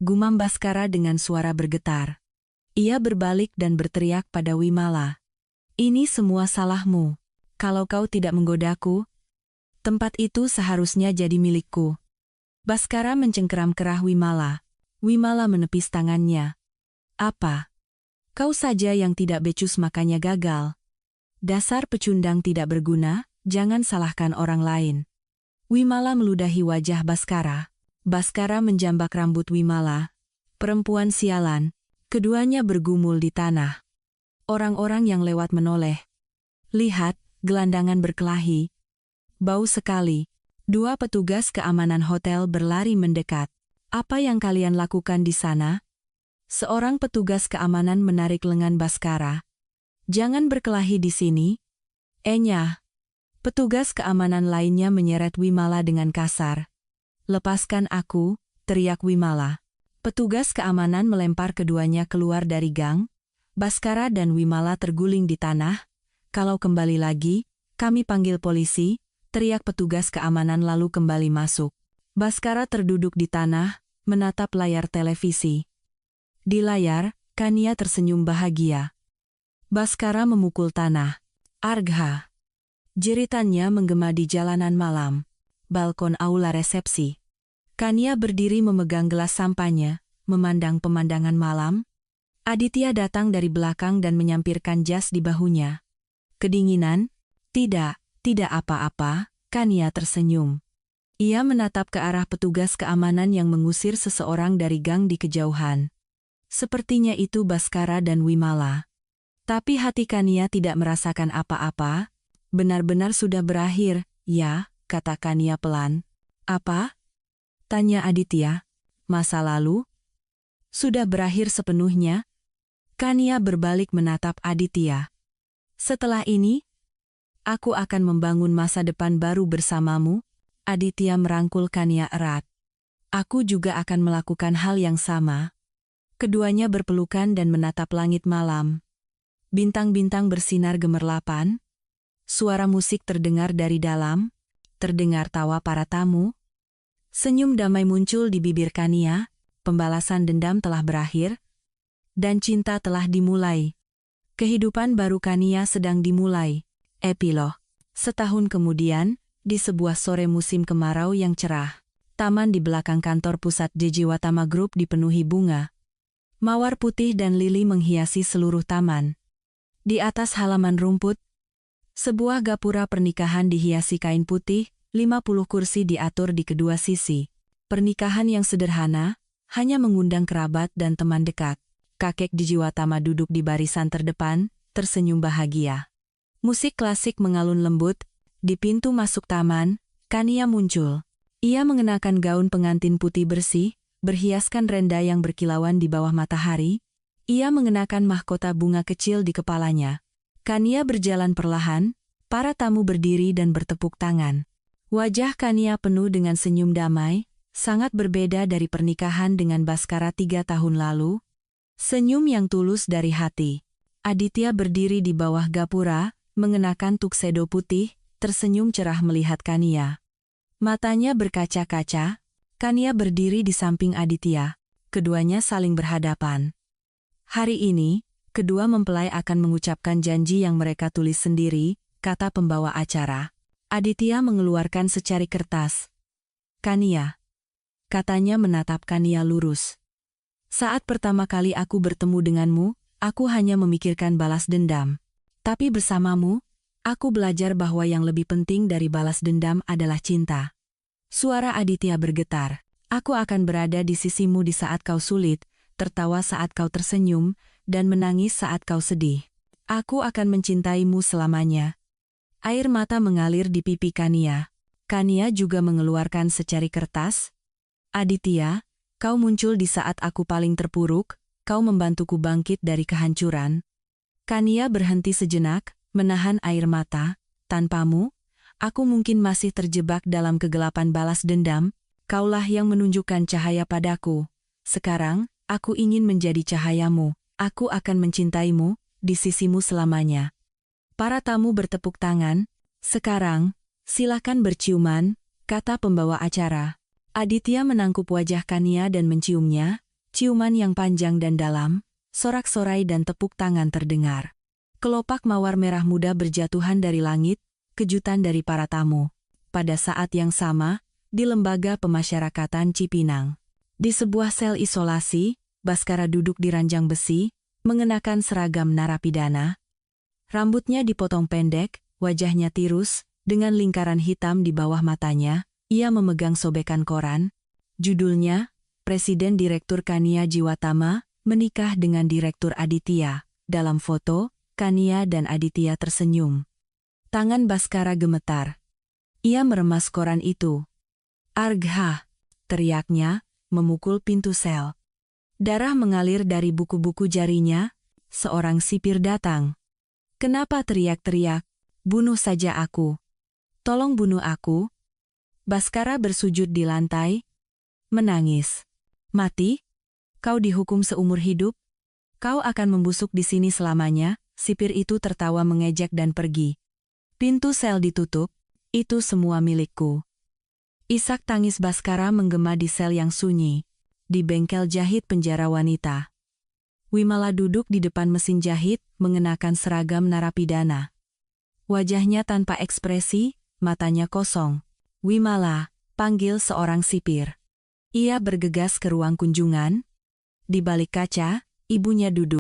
Gumam Baskara dengan suara bergetar. Ia berbalik dan berteriak pada Wimala. Ini semua salahmu. Kalau kau tidak menggodaku, Tempat itu seharusnya jadi milikku. Baskara mencengkeram kerah Wimala. Wimala menepis tangannya. Apa? Kau saja yang tidak becus makanya gagal. Dasar pecundang tidak berguna, jangan salahkan orang lain. Wimala meludahi wajah Baskara. Baskara menjambak rambut Wimala. Perempuan sialan. Keduanya bergumul di tanah. Orang-orang yang lewat menoleh. Lihat, gelandangan berkelahi. Bau sekali. Dua petugas keamanan hotel berlari mendekat. Apa yang kalian lakukan di sana? Seorang petugas keamanan menarik lengan Baskara. Jangan berkelahi di sini. Enyah. Petugas keamanan lainnya menyeret Wimala dengan kasar. Lepaskan aku, teriak Wimala. Petugas keamanan melempar keduanya keluar dari gang. Baskara dan Wimala terguling di tanah. Kalau kembali lagi, kami panggil polisi, teriak petugas keamanan lalu kembali masuk. Baskara terduduk di tanah, menatap layar televisi. Di layar, Kania tersenyum bahagia. Baskara memukul tanah. Argha. Jeritannya menggema di jalanan malam. Balkon aula resepsi. Kania berdiri memegang gelas sampahnya, memandang pemandangan malam. Aditya datang dari belakang dan menyampirkan jas di bahunya. Kedinginan? Tidak apa-apa, Kania tersenyum. Ia menatap ke arah petugas keamanan yang mengusir seseorang dari gang di kejauhan. Sepertinya itu Baskara dan Wimala. Tapi hati Kania tidak merasakan apa-apa. Benar-benar sudah berakhir, ya, kata Kania pelan. Apa? Tanya Aditya. Masa lalu? Sudah berakhir sepenuhnya? Kania berbalik menatap Aditya. Setelah ini, aku akan membangun masa depan baru bersamamu. Aditya merangkul Kania erat. Aku juga akan melakukan hal yang sama. Keduanya berpelukan dan menatap langit malam. Bintang-bintang bersinar gemerlapan. Suara musik terdengar dari dalam. Terdengar tawa para tamu. Senyum damai muncul di bibir Kania. Pembalasan dendam telah berakhir. Dan cinta telah dimulai. Kehidupan baru Kania sedang dimulai. Epilog. Setahun kemudian, di sebuah sore musim kemarau yang cerah, taman di belakang kantor pusat Jejiwatama Group dipenuhi bunga. Mawar putih dan lili menghiasi seluruh taman. Di atas halaman rumput, sebuah gapura pernikahan dihiasi kain putih, 50 kursi diatur di kedua sisi. Pernikahan yang sederhana, hanya mengundang kerabat dan teman dekat. Kakek Jejiwatama duduk di barisan terdepan, tersenyum bahagia. Musik klasik mengalun lembut. Di pintu masuk taman, Kania muncul. Ia mengenakan gaun pengantin putih bersih, berhiaskan renda yang berkilauan di bawah matahari. Ia mengenakan mahkota bunga kecil di kepalanya. Kania berjalan perlahan, para tamu berdiri dan bertepuk tangan. Wajah Kania penuh dengan senyum damai, sangat berbeda dari pernikahan dengan Baskara 3 tahun lalu. Senyum yang tulus dari hati. Aditya berdiri di bawah gapura, mengenakan tuxedo putih, tersenyum cerah melihat Kania. Matanya berkaca-kaca. Kania berdiri di samping Aditya. Keduanya saling berhadapan. Hari ini, kedua mempelai akan mengucapkan janji yang mereka tulis sendiri, kata pembawa acara. Aditya mengeluarkan secari kertas. Kania. Katanya menatap Kania lurus. Saat pertama kali aku bertemu denganmu, aku hanya memikirkan balas dendam. Tapi bersamamu, aku belajar bahwa yang lebih penting dari balas dendam adalah cinta. Suara Aditya bergetar. Aku akan berada di sisimu di saat kau sulit, tertawa saat kau tersenyum, dan menangis saat kau sedih. Aku akan mencintaimu selamanya. Air mata mengalir di pipi Kania. Kania juga mengeluarkan secari kertas. Aditya, kau muncul di saat aku paling terpuruk, kau membantuku bangkit dari kehancuran. Kania berhenti sejenak, menahan air mata. Tanpamu, aku mungkin masih terjebak dalam kegelapan balas dendam. Kaulah yang menunjukkan cahaya padaku. Sekarang, aku ingin menjadi cahayamu. Aku akan mencintaimu, di sisimu selamanya. Para tamu bertepuk tangan. Sekarang, silakan berciuman, kata pembawa acara. Aditya menangkup wajah Kania dan menciumnya. Ciuman yang panjang dan dalam, sorak-sorai dan tepuk tangan terdengar. Kelopak mawar merah muda berjatuhan dari langit, kejutan dari para tamu. pada saat yang sama, di Lembaga Pemasyarakatan Cipinang. Di sebuah sel isolasi, Baskara duduk di ranjang besi, mengenakan seragam narapidana. Rambutnya dipotong pendek, wajahnya tirus, dengan lingkaran hitam di bawah matanya. Ia memegang sobekan koran. Judulnya, Presiden Direktur Kania Jiwatama, menikah dengan Direktur Aditya. Dalam foto, Kania dan Aditya tersenyum. Tangan Baskara gemetar. Ia meremas koran itu. "Argha!" teriaknya, memukul pintu sel. Darah mengalir dari buku-buku jarinya. Seorang sipir datang. "Kenapa teriak-teriak? Bunuh saja aku. Tolong bunuh aku." Baskara bersujud di lantai, menangis. "Mati? Kau dihukum seumur hidup? Kau akan membusuk di sini selamanya." Sipir itu tertawa mengejek dan pergi. Pintu sel ditutup. "Itu semua milikku." Isak tangis Baskara menggema di sel yang sunyi, di bengkel jahit penjara wanita. Wimala duduk di depan mesin jahit, mengenakan seragam narapidana. Wajahnya tanpa ekspresi, matanya kosong. "Wimala," panggil seorang sipir. Ia bergegas ke ruang kunjungan. Di balik kaca, ibunya duduk.